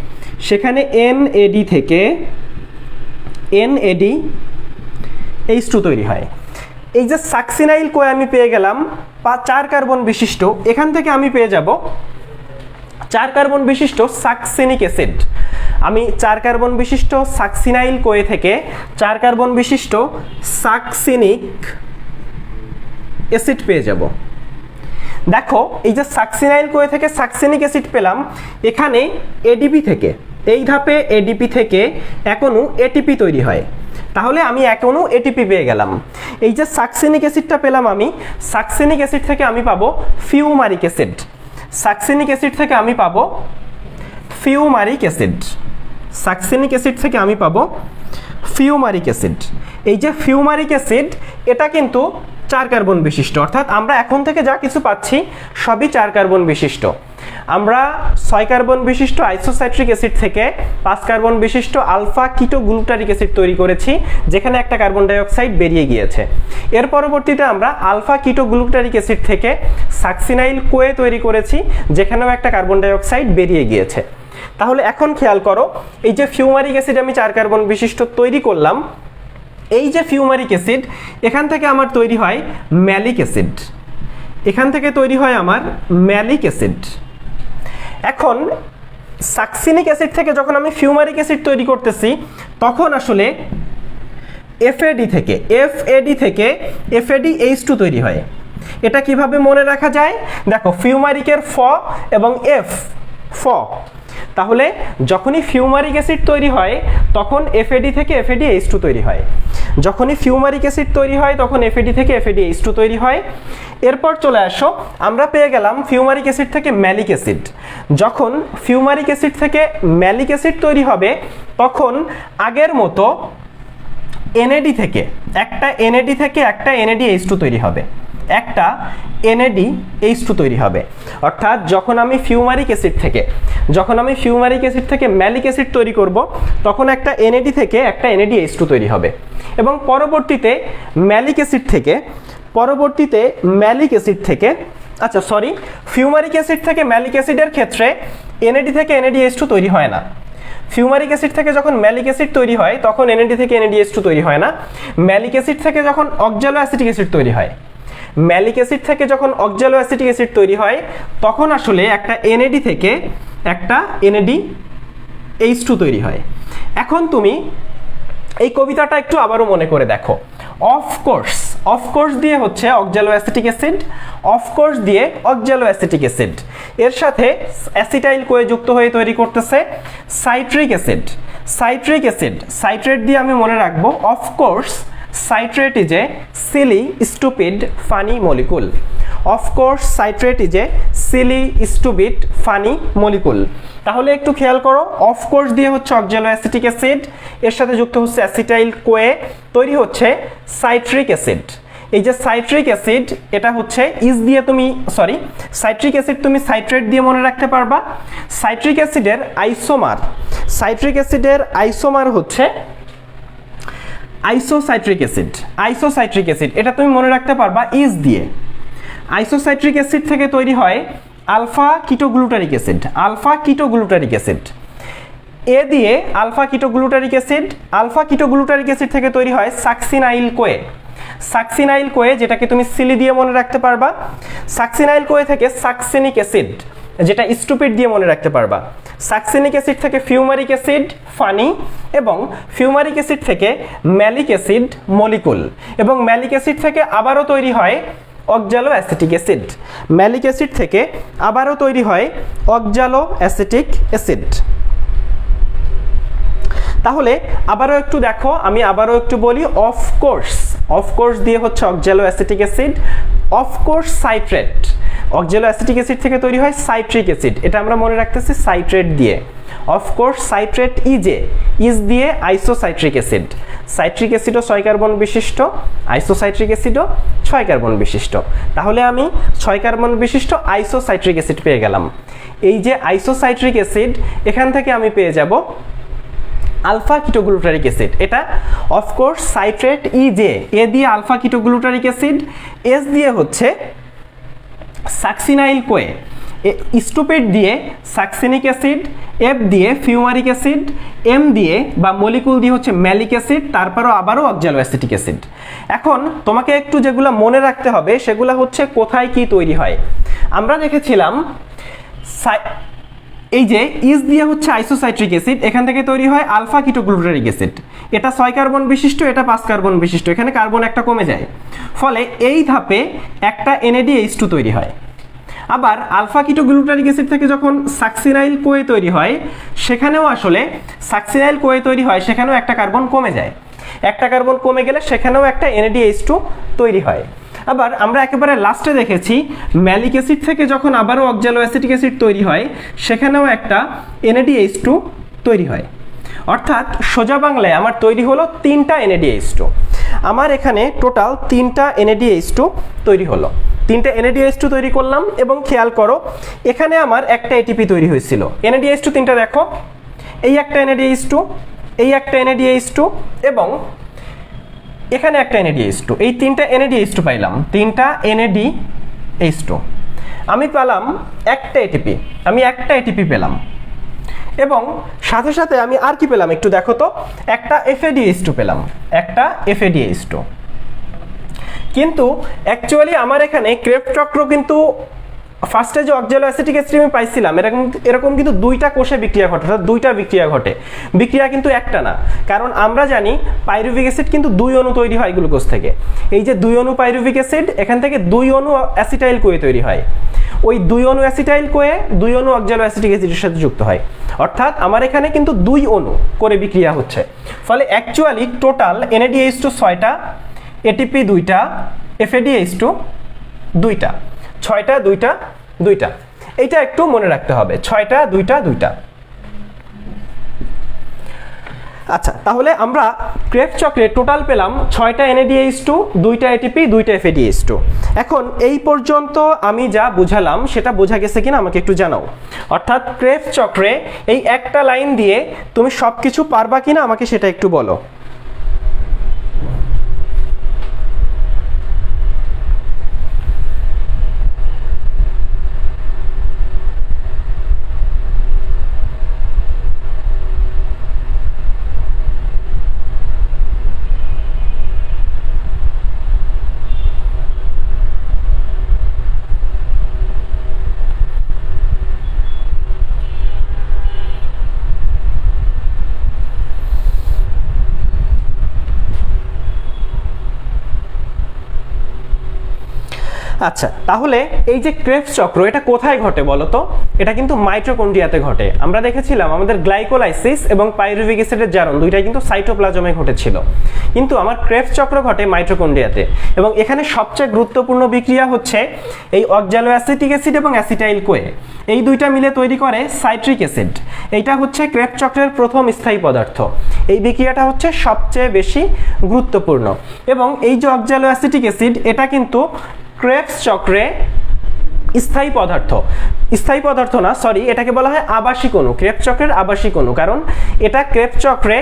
সেখানে NAD থেকে NADH2 তৈরি হয়। এই যে সাকসিনাইল কোয়ে আমি পেয়ে গেলাম 4 কার্বন বিশিষ্ট, এখান থেকে আমি পেয়ে যাব 4 কার্বন বিশিষ্ট সাকসিনিক অ্যাসিড। আমি 4 কার্বন বিশিষ্ট সাকসিনাইল কোয়ে থেকে 4 কার্বন বিশিষ্ট সাকসিনিক অ্যাসিড পেয়ে যাব। দেখো, এই যে সাকসিনাইল কোয়ে থেকে সাকসিনিক অ্যাসিড পেলাম, এখানে ADP থেকে, এই ধাপে ADP থেকে এক অণু ATP তৈরি হয়, তাহলে আমি এক অণু ATP পেয়ে গেলাম। এই যে সাকসিনিক অ্যাসিডটা পেলাম আমি, সাকসিনিক অ্যাসিড থেকে আমি পাবো ফিউমারিক অ্যাসিড, সাকসিনিক অ্যাসিড থেকে আমি পাবো ফিউমারিক অ্যাসিড, সাকসিনিক অ্যাসিড থেকে আমি পাবো ফিউমারিক অ্যাসিড। এই যে ফিউমারিক অ্যাসিড এটা কিন্তু 4 কার্বন বিশিষ্ট, অর্থাৎ আমরা এখন থেকে যা কিছু পাচ্ছি সবই 4 কার্বন বিশিষ্ট। আমরা 6 কার্বন বিশিষ্ট আইসোসাইট্রিক অ্যাসিড থেকে 5 কার্বন বিশিষ্ট আলফা কিটোগ্লুটারিক অ্যাসিড তৈরি করেছি, যেখানে একটা কার্বন ডাই অক্সাইড বেরিয়ে গিয়েছে। এর পরবর্তীতে আমরা আলফা কিটোগ্লুটারিক অ্যাসিড থেকে সাকসিনাইল কোয়ে তৈরি করেছি, যেখানেও একটা কার্বন ডাই অক্সাইড বেরিয়ে গিয়েছে। তাহলে এখন খেয়াল করো, এই যে ফিউমারিক অ্যাসিড আমি 4 কার্বন বিশিষ্ট তৈরি করলাম, এই যে ফিউমারিক অ্যাসিড এখান থেকে আমার তৈরি হয় ম্যালিক অ্যাসিড, এখান থেকে তৈরি হয় আমার ম্যালিক অ্যাসিড। এখন সাকসিনিক অ্যাসিড থেকে যখন আমি ফিউমারিক অ্যাসিড তৈরি করতেছি তখন আসলে FAD থেকে FADH2 তৈরি হয়। এটা কিভাবে মনে রাখা যায়? দেখো, ফিউমারিকের ফ এবং ফ, তাহলে যখনই ফিউমারিক অ্যাসিড তৈরি হয় তখন FAD থেকে FADH2 তৈরি হয়, যখনই ফিউমারিক অ্যাসিড তৈরি হয় তখন FAD থেকে FADH2 তৈরি হয়। এরপর চলে আসো, আমরা পেয়ে গেলাম ফিউমারিক অ্যাসিড থেকে ম্যালিক অ্যাসিড। যখন ফিউমারিক অ্যাসিড থেকে ম্যালিক অ্যাসিড তৈরি হবে তখন আগের মতো NAD থেকে একটা NADH2 তৈরি হবে, একটা NADH2 তৈরি হবে। অর্থাৎ যখন আমি ফিউমারিক অ্যাসিড থেকে ম্যালিক অ্যাসিড তৈরি করব তখন একটা NAD থেকে একটা NADH2 তৈরি হবে, এবং পরবর্তীতে ম্যালিক অ্যাসিড থেকে ফিউমারিক অ্যাসিড থেকে ম্যালিক অ্যাসিডের ক্ষেত্রে NAD থেকে NADH2 তৈরি হয় না। ফিউমারিক অ্যাসিড থেকে যখন ম্যালিক অ্যাসিড তৈরি হয় তখন NAD থেকে NADH2 তৈরি হয় না। ম্যালিক অ্যাসিড থেকে যখন অক্সালো অ্যাসিটিক অ্যাসিড তৈরি হয়, তৈরি হয় তখন আসলে একটা NAD থেকে একটা NADH2 তৈরি হয়। এখন তুমি এই কবিতাটা একটু আবারও মনে করে দেখো। অফকোর্স দিয়ে হচ্ছে অক্সালো অ্যাসিটিক অ্যাসিড, এর সাথে অ্যাসিটাইল কোয়ে যুক্ত হয়ে তৈরি করতেছে সাইট্রিক অ্যাসিড। সাইট্রেট দিয়ে আমি মনে রাখবো, of course citrate is a Seely stupid funny molecule. তাহলে একটু খেয়াল করো, অফকোর্স দিয়ে হচ্ছে অক্সালো অ্যাসিটিক অ্যাসিড, এর সাথে যুক্ত হচ্ছে অ্যাসিটাইল কোয়ে, তৈরি হচ্ছে সাইট্রিক অ্যাসিড। এই যে সাইট্রিক অ্যাসিড এটা হচ্ছে সাইট্রিক অ্যাসিড তুমি সাইট্রেট দিয়ে মনে রাখতে পারবা। সাইট্রিক অ্যাসিডের আইসোমার হচ্ছে আইসোসাইট্রিক অ্যাসিড, এটা তুমি মনে রাখতে পারবা ইজ দিয়ে। আইসোসাইট্রিক অ্যাসিড থেকে তৈরি হয় আলফা কিটোগ্লুটারিক অ্যাসিড। এ দিয়ে আলফা কিটোগ্লুটারিক অ্যাসিড থেকে তৈরি হয় সাকসিনাইল কোয়ে, যেটাকে তুমি সিলি দিয়ে মনে রাখতে পারবা। সাকসিনাইল কোয়ে থেকে সাকসিনিক অ্যাসিড, যেটা স্টুপিড দিয়ে মনে রাখতে পারবা। সাকসিনিক অ্যাসিড থেকে ফিউমারিক অ্যাসিড ফানি, এবং ফিউমারিক অ্যাসিড থেকে ম্যালিক অ্যাসিড মলিকুল, এবং ম্যালিক অ্যাসিড থেকে আবারও তৈরি হয় অক্সালো অ্যাসিটিক অ্যাসিড। ম্যালিক অ্যাসিড থেকে আবারও তৈরি হয় অক্সালো অ্যাসিটিক অ্যাসিড। তাহলে আবারও একটু দেখো, আমি আবারও একটু বলি। অফকোর্স দিয়ে হচ্ছে অক্সালো acetic acid. Of course citrate, অক্সালো acetic acid থেকে তৈরি হয় সাইট্রিক অ্যাসিড, এটা আমরা মনে রাখতেছি সাইট্রেট দিয়ে। অফকোর্স সাইট্রেট ইজ দিয়ে আইসোসাইট্রিক অ্যাসিড। সাইট্রিক অ্যাসিডও 6 কার্বন বিশিষ্ট, আইসোসাইট্রিক অ্যাসিডও 6 কার্বন বিশিষ্ট। তাহলে আমি 6 কার্বন বিশিষ্ট আইসোসাইট্রিক অ্যাসিড পেয়ে গেলাম। এই যে আইসোসাইট্রিক অ্যাসিড, এখান থেকে আমি পেয়ে যাব আলফা কিটোগ্লুটারিক অ্যাসিড। এটা অফকোর্স সাইট্রেট এ দিয়ে আলফা কিটোগ্লুটারিক অ্যাসিড, এস দিয়ে হচ্ছে সাকসিনাইল কোয়ে, স্টুপিড দিয়ে সাকসিনিক অ্যাসিড, এফ দিয়ে ফিউমারিক অ্যাসিড, এম দিয়ে বা মলিকুল দিয়ে হচ্ছে ম্যালিক অ্যাসিড, তারপরও আবারও অক্সালো অ্যাসিটিক অ্যাসিড। এখন তোমাকে একটু যেগুলো মনে রাখতে হবে সেগুলো হচ্ছে কোথায় কি তৈরি হয়। আমরা দেখেছিলাম এই যে ইস দিয়ে হচ্ছে আইসোসাইট্রিক অ্যাসিড, এখান থেকে তৈরি হয় আলফা কিটোগ্লুটারিক অ্যাসিড। এটা 6 কার্বন বিশিষ্ট, এটা 5 কার্বন বিশিষ্ট, এখানে কার্বন একটা কমে যায়, ফলে এই ধাপে একটা NADH2 তৈরি হয়। আবার আলফা কিটোগ্লুটারিক অ্যাসিড থেকে যখন সাকসিনাইল কোয়ে তৈরি হয়, সেখানেও আসলে সাকসিনাইল কোয়ে তৈরি হয়, সেখানেও একটা কার্বন কমে যায়। একটা কার্বন কমে গেলে সেখানেও একটা NADH2 তৈরি হয়। আবার আমরা একেবারে লাস্টে দেখেছি ম্যালিক অ্যাসিড থেকে যখন আবারও অক্সালো অ্যাসিটিক অ্যাসিড তৈরি হয়, সেখানেও একটা NADH2 তৈরি হয়। অর্থাৎ সোজা বাংলায় আমার তৈরি হলো 3টা NADH2। আমার এখানে টোটাল 3টা NADH2 তৈরি হলো। 3টা NADH2 তৈরি করলাম, এবং খেয়াল করো এখানে আমার একটা ATP তৈরি হয়েছিল। NADH2 3টা দেখো, এই একটা NADH2, এই একটা NADH2, এবং এখানে একটা NADH2। এই 3টা NADH2 পাইলাম, 3টা NADH2। আমি পেলাম একটা ATP, আমি একটা ATP পেলাম, এবং সাথে সাথে আমি আর কি পেলাম একটু দেখো তো, একটা FADH2 পেলাম, একটা FADH2। কিন্তু অ্যাকচুয়ালি আমার এখানে ক্রেবস চক্র কিন্তু ফার্স্টে যে অক্সালো অ্যাসিটিক অ্যাসিড আমি পাইছিলাম, এরকম কিন্তু 2টা কোষে বিক্রিয়া ঘটে, অর্থাৎ 2টা বিক্রিয়া ঘটে, বিক্রিয়া কিন্তু একটা না। কারণ আমরা জানি পাইরুভিক অ্যাসিড কিন্তু 2 অণু তৈরি হয় গ্লুকোজ থেকে। এই যে 2 অণু পাইরুভিক অ্যাসিড, এখান থেকে 2 অণু অ্যাসিটাইল কোয়ে তৈরি হয়। ওই 2 অণু অ্যাসিটাইল কোয়ে 2 অণু অক্সালো অ্যাসিটিক অ্যাসিডের সাথে যুক্ত হয়। অর্থাৎ আমার এখানে কিন্তু 2 অণু করে বিক্রিয়া হচ্ছে। ফলে অ্যাকচুয়ালি টোটাল NADH2 6টা, ATP 2টা, FADH2 2টা, 6টা 2টা 2টা। এইটা একটু মনে রাখতে হবে, 6টা 2টা 2টা। আচ্ছা, তাহলে আমরা ক্রেবস চক্রে টোটাল পেলাম 6টা NADH2, 2টা ATP, 2টা FADH2। এখন এই পর্যন্ত আমি যা বুঝালাম সেটা বোঝা গেছে কিনা আমাকে একটু জানাও। অর্থাৎ ক্রেবস চক্রে এই একটা লাইন দিয়ে তুমি সবকিছু পারবা কিনা আমাকে সেটা একটু বলো। আচ্ছা, তাহলে এই যে ক্রেবস চক্র এটা কোথায় ঘটে বলো তো? এটা কিন্তু মাইটোকন্ড্রিয়াতে ঘটে। আমরা দেখেছিলাম আমাদের গ্লাইকোলাইসিস এবং পাইরুভিক অ্যাসিডের জারণ দুইটাই কিন্তু সাইটোপ্লাজমে ঘটেছিল, কিন্তু আমার ক্রেবস চক্র ঘটে মাইটোকন্ড্রিয়াতে। এবং এখানে সবচেয়ে গুরুত্বপূর্ণ বিক্রিয়া হচ্ছে এই অক্সালো অ্যাসিটিক অ্যাসিড এবং অ্যাসিটাইল কোয়ে, এই দুইটা মিলে তৈরি করে সাইট্রিক অ্যাসিড। এইটা হচ্ছে ক্রেবস চক্রের প্রথম স্থায়ী পদার্থ। এই বিক্রিয়াটা হচ্ছে সবচেয়ে বেশি গুরুত্বপূর্ণ। এবং এই যে অক্সালো অ্যাসিটিক অ্যাসিড, এটা কিন্তু ক্রেবস চক্রে স্থায়ী পদার্থ না, সরি, এটাকে বলা হয় আবাসিক অণু, ক্রেবস চক্রের আবাসিক অণু। কারণ এটা ক্রেবস চক্রে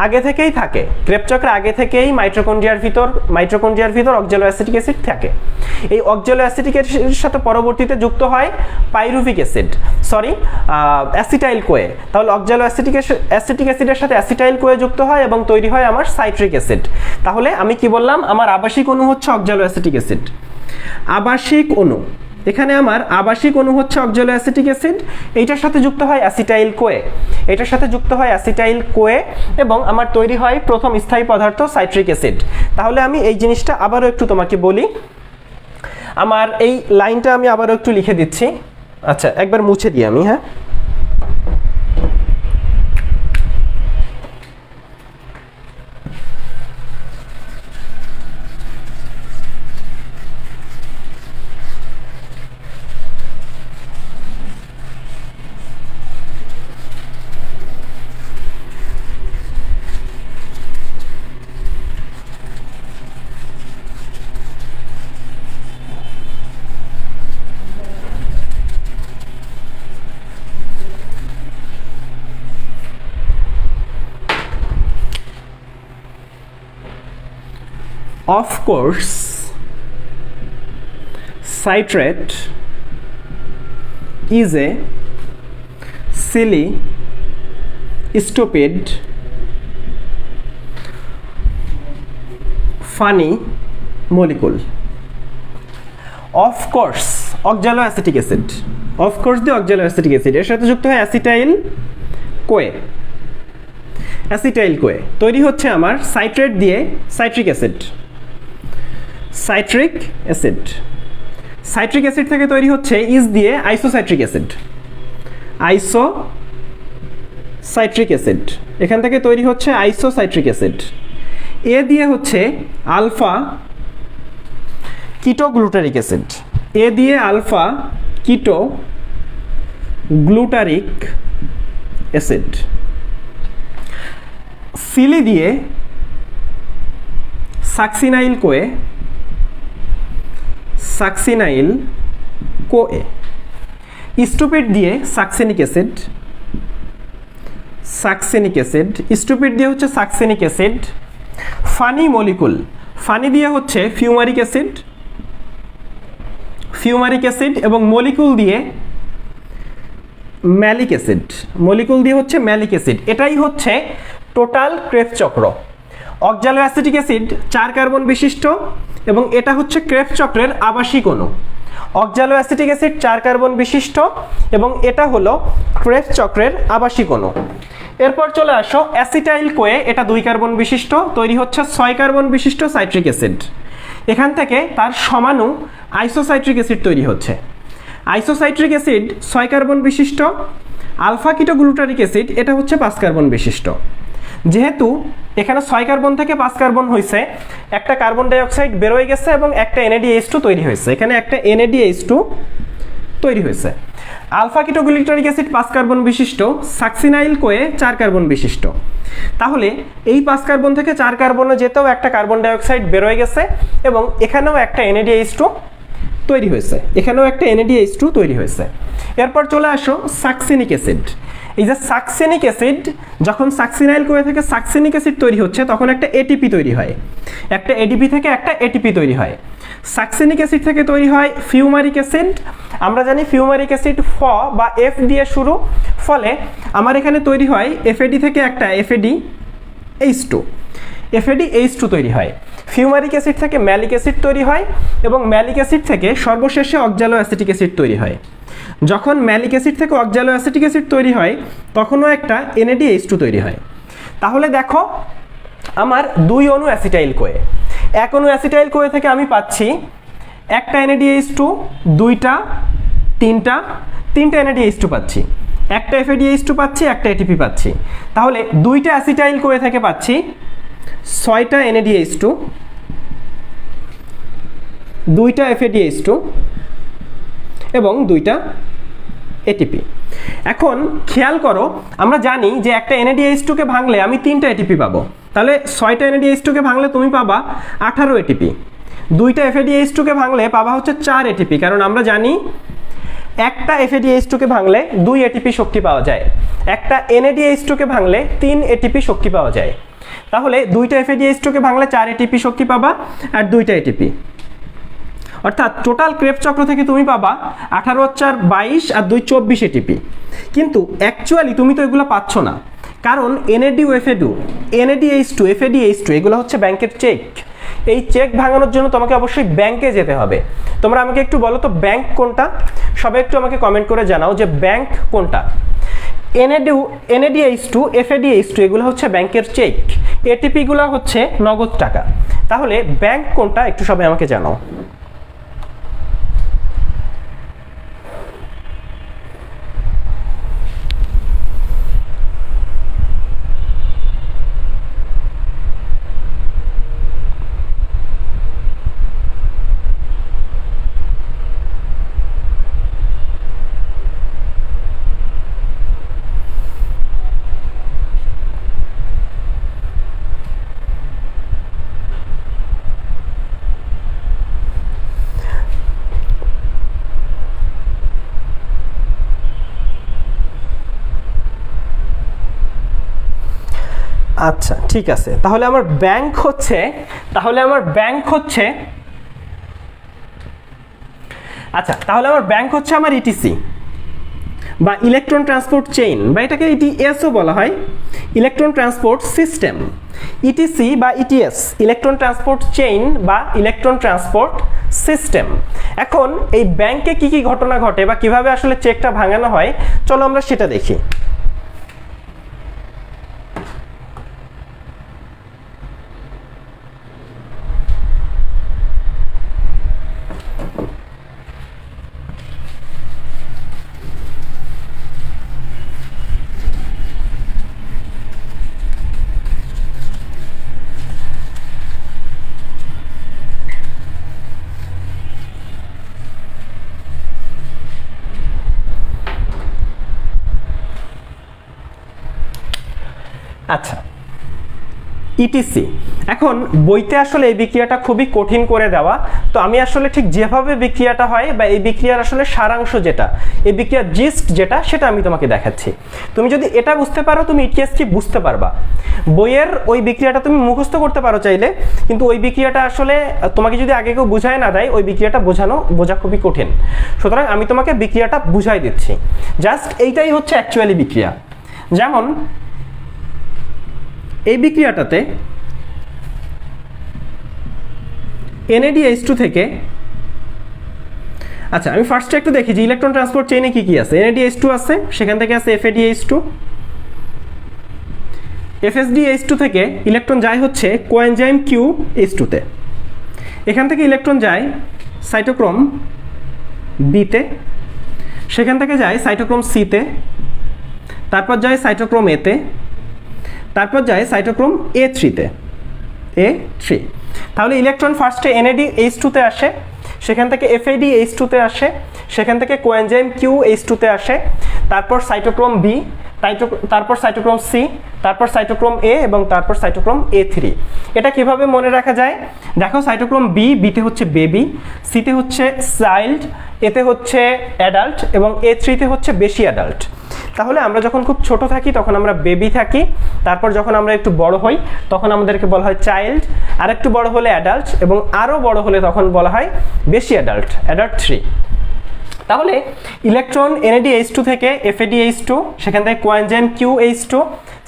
আগে থেকেই থাকে, ক্রেবস চক্রে আগে থেকেই মাইটোকন্ড্রিয়ার ভিতর অক্সালো অ্যাসিটিক অ্যাসিড থাকে। এই অক্সালো অ্যাসিটিক অ্যাসিডের সাথে পরবর্তীতে যুক্ত হয় পাইরুভিক অ্যাসিড, অ্যাসিটাইল কোয়ে। তাহলে অক্সালো অ্যাসিটিক অ্যাসিডের সাথে অ্যাসিটাইল কোয়ে যুক্ত হয় এবং তৈরি হয় আমার সাইট্রিক অ্যাসিড। তাহলে আমি কি বললাম, আমার আবাসিক অণু হচ্ছে অক্সালো অ্যাসিটিক অ্যাসিড। আবাসিক অণু এখানে আমার আবাসিক অণু হচ্ছে অক্সালো অ্যাসিটিক অ্যাসিড, এইটার সাথে যুক্ত হয় অ্যাসিটাইল কোয়ে, এটার সাথে যুক্ত হয় অ্যাসিটাইল কোয়ে, এবং আমার তৈরি হয় প্রথম স্থায়ী পদার্থ সাইট্রিক অ্যাসিড। তাহলে আমি এই জিনিসটা আবারও একটু তোমাকে বলি, আমার এই লাইনটা আমি আবারও একটু লিখে দিচ্ছি। আচ্ছা, একবার মুছে দিই আমি, হ্যাঁ। Of course, citrate is a silly, stupid, funny molecule. Of course, oxaloacetic acid. Of course, the oxaloacetic acid এর সাথে যুক্ত হয় অ্যাসিটাইল কোয়ে। অ্যাসিটাইল কোয়ে তৈরি হচ্ছে আমার সাইট্রেট দিয়ে citric acid. Citric acid, citric acid থেকে তৈরি হচ্ছে ইজ দিয়ে আইসোসাইট্রিক অ্যাসিড। আইসোসাইট্রিক অ্যাসিড, এখান থেকে তৈরি হচ্ছে আইসোসাইট্রিক অ্যাসিড। এ দিয়ে হচ্ছে আলফা কিটোগ্লুটারিক অ্যাসিড। এ দিয়ে alpha keto glutaric acid. Silly দিয়ে succinyl CoA, succinyl CoA. Stupid দিয়ে succinic acid, succinic acid. Stupid দিয়ে হচ্ছে succinic acid. Funny molecule, funny দিয়ে হচ্ছে ফিউমারিক অ্যাসিড, ফিউমারিক অ্যাসিড। এবং মলিকুল দিয়ে ম্যালিক অ্যাসিড, মলিকুল দিয়ে হচ্ছে ম্যালিক অ্যাসিড। এটাই হচ্ছে টোটাল ক্রেবস চক্র। অক্সালো অ্যাসিটিক অ্যাসিড 4 কার্বন বিশিষ্ট এবং এটা হচ্ছে ক্রেবস চক্রের আবাসিক অণু। অক্সালো অ্যাসিটিক অ্যাসিড 4 কার্বন বিশিষ্ট এবং এটা হলো ক্রেবস চক্রের আবাসিক অণু। এরপর চলে আসো অ্যাসিটাইল কোয়ে, এটা 2 কার্বন বিশিষ্ট, তৈরি হচ্ছে 6 কার্বন বিশিষ্ট সাইট্রিক অ্যাসিড। এখান থেকে তার সমাণু আইসোসাইট্রিক অ্যাসিড তৈরি হচ্ছে। আইসোসাইট্রিক অ্যাসিড 6 কার্বন বিশিষ্ট। আলফা কিটোগ্লুটারিক অ্যাসিড এটা হচ্ছে 5 কার্বন বিশিষ্ট। যেহেতু এখানে 6 কার্বন থেকে 5 কার্বন হয়েছে, একটা কার্বন ডাইঅক্সাইড বেরোয় গেছে এবং একটা NADH2 তৈরি হয়েছে। এখানে একটা NADH2 তৈরি হয়েছে। আলফা কিটোগ্লুটারিক অ্যাসিড 5 কার্বন বিশিষ্ট, সাকসিনাইল কোয়ে 4 কার্বন বিশিষ্ট। তাহলে এই 5 কার্বন থেকে 4 কার্বনে যেতেও একটা কার্বন ডাইঅক্সাইড বেরোয় গেছে এবং এখানেও একটা NADH2 তৈরি হয়েছে, এখানেও একটা NADH2 তৈরি হয়েছে। এরপর চলে আসো সাকসেনিক অ্যাসিড। এই যে সাকসেনিক অ্যাসিড, যখন সাকসিনাইল কোয়ে থেকে সাকসেনিক অ্যাসিড তৈরি হচ্ছে তখন একটা এটিপি তৈরি হয়, একটা এডিপি থেকে একটা এটিপি তৈরি হয়। সাকসেনিক অ্যাসিড থেকে তৈরি হয় ফিউমারিক অ্যাসিড। আমরা জানি ফিউমারিক অ্যাসিড ফ বা এফ দিয়ে শুরু, ফলে আমার এখানে তৈরি হয় এফএডি থেকে একটা FADH2, FADH2 তৈরি হয়। ফিউমারিক অ্যাসিড থেকে ম্যালিক অ্যাসিড তৈরি হয় এবং ম্যালিক অ্যাসিড থেকে সর্বশেষে অক্সালো অ্যাসিটিক অ্যাসিড তৈরি হয়। যখন ম্যালিক অ্যাসিড থেকে অক্সালো অ্যাসিটিক অ্যাসিড তৈরি হয় তখনও একটা NADH2 তৈরি হয়। তাহলে দেখো আমার 2 অণু অ্যাসিটাইল কোয়ে, 1 অণু অ্যাসিটাইল কোয়ে থেকে আমি পাচ্ছি একটা NADH2, 2টা, 3টা NADH2 পাচ্ছি, একটা FADH2 পাচ্ছি, একটা ATP পাচ্ছি। তাহলে 2টা অ্যাসিটাইল কোয়ে থেকে পাচ্ছি 6টা NADH2, 2টা FADH2 এবং 2টা ATP। এখন খেয়াল করো, আমরা জানি যে একটা NADH2 কে ভাঙলে আমি 3টা ATP পাবো। তাহলে 6টা NADH2 কে ভাঙলে তুমি পাবা 18 ATP। 2টা FADH2 কে ভাঙলে পাবা হচ্ছে 4 ATP, কারণ আমরা জানি একটা FADH2 কে ভাঙলে 2 ATP শক্তি পাওয়া যায়, একটা NADH2 কে ভাঙলে 3 ATP শক্তি পাওয়া যায়। তাহলে 2টা FADH2 কে ভাঙলে 4 ATP শক্তি পাবা আর 2টা ATP, অর্থাৎ টোটাল ক্রেবস চক্র থেকে তুমি পাবা 18 + 4 = 22 আর 2 = 24 ATP। কিন্তু অ্যাকচুয়ালি তুমি তো এগুলো পাচ্ছ না, কারণ NADU, FADU, NADH2, FADH2 এগুলো হচ্ছে ব্যাংকের চেক। এই চেক ভাঙানোর জন্য তোমাকে অবশ্যই ব্যাংকে যেতে হবে। তোমরা আমাকে একটু বলো তো ব্যাংক কোনটা, সবাই একটু আমাকে কমেন্ট করে জানাও যে ব্যাংক কোনটা। NADH2 FADH2 এগুলো হচ্ছে ব্যাংকের চেক, ATP গুলো হচ্ছে নগদ টাকা। তাহলে ব্যাংক কোনটা একটু সবাই আমাকে জানাও। আচ্ছা ঠিক আছে, তাহলে আমার ব্যাংক হচ্ছে আচ্ছা তাহলে আমার ব্যাংক হচ্ছে আমার ইটিসি বা ইলেকট্রন ট্রান্সপোর্ট চেইন, বা এটাকে ইটিএসও বলা হয়, ইলেকট্রন ট্রান্সপোর্ট সিস্টেম। ইটিসি বা ইটিএস ইলেকট্রন ট্রান্সপোর্ট চেইন বা ইলেকট্রন ট্রান্সপোর্ট সিস্টেম। এখন এই ব্যাংকে কি কি ঘটনা ঘটে বা কিভাবে আসলে চেকটা ভাঙানো হয়, চলো আমরা সেটা দেখি। আচ্ছা ইটিসি, এখন বইতে আসলে এই বিক্রিয়াটা খুবই কঠিন করে দেওয়া, তো আমি আসলে ঠিক যেভাবে বিক্রিয়াটা হয় বা এই বিক্রিয়ার আসলে সারাংশ যেটা, এই বিক্রিয়ার জিস্ট যেটা, সেটা আমি তোমাকে দেখাচ্ছি। তুমি যদি এটা বুঝতে পারো তুমি ইটিএসটি বুঝতে পারবা। বইয়ের ওই বিক্রিয়াটা তুমি মুখস্থ করতে পারো চাইলে, কিন্তু ওই বিক্রিয়াটা আসলে তোমাকে যদি আগে কেউ বুঝায় না দেয়, ওই বিক্রিয়াটা বোঝা খুবই কঠিন। সুতরাং আমি তোমাকে বিক্রিয়াটা বুঝাই দিচ্ছি, জাস্ট এইটাই হচ্ছে অ্যাকচুয়ালি বিক্রিয়া। যেমন এই বিক্রিয়াটাতে NADH2 থেকে, আচ্ছা আমি ফার্স্টে একটু দেখি যে ইলেকট্রন ট্রান্সপোর্ট চেইনে কি কি আছে। NADH2 আছে, সেখান থেকে আছে FADH2, FSDH2 থেকে ইলেকট্রন যায় হচ্ছে কোএনজাইম QH2 তে, এখান থেকে ইলেকট্রন যায় সাইটোক্রোম B তে, সেখান থেকে যায় সাইটোক্রোম C তে, তারপর যায় সাইটোক্রোম A তে, তারপর যায় সাইটোক্রোম A3 তে, A3। তাহলে ইলেকট্রন ফার্স্টে NADH2 তে আসে, সেখান থেকে FADH2 তে আসে, সেখান থেকে কোএনজাইম QH2 তে আসে, তারপর সাইটোক্রোম B, তারপর সাইটোক্রোম C, তারপর সাইটোক্রোম A এবং তারপর সাইটোক্রোম A3। এটা কিভাবে মনে রাখা যায়? দেখো সাইটোক্রোম B, বিতে হচ্ছে বেবি, সিতে হচ্ছে চাইল্ড, এতে হচ্ছে অ্যাডাল্ট এবং A3 তে হচ্ছে বেশি অ্যাডাল্ট। তাহলে আমরা যখন খুব ছোট থাকি তখন আমরা বেবি থাকি, তারপর যখন আমরা একটু বড় হই তখন আমাদেরকে বলা হয় চাইল্ড, আর একটু বড় হলে অ্যাডাল্ট, এবং আরও বড় হলে তখন বলা হয় বেশি অ্যাডাল্ট 3। তাহলে ইলেকট্রন NADH2 থেকে FADH2, সেখান থেকে coenzyme QH2,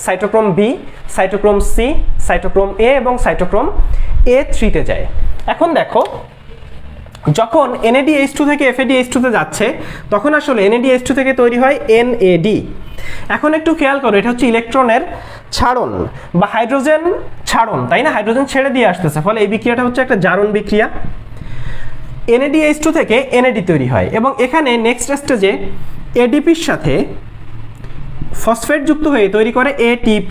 cytochrome B, cytochrome C, cytochrome A এবং সাইটোক্রোম A3 তে যায়। এখন দেখো যখন NADH2 থেকে FADH2 তে যাচ্ছে তখন আসলে NADH2 থেকে তৈরি হয় NAD। এখন একটু খেয়াল করো, এটা হচ্ছে ইলেকট্রনের ছাড়ন বা হাইড্রোজেন ছাড়ন, তাই না? হাইড্রোজেন ছেড়ে দিয়ে আসতেছে, ফলে এই বিক্রিয়াটা হচ্ছে একটা জারণ বিক্রিয়া। NADH2 থেকে NAD তৈরি হয় এবং এখানে নেক্সট স্টেজে ADPর সাথে ফসফেট যুক্ত হয়ে তৈরি করে ATP,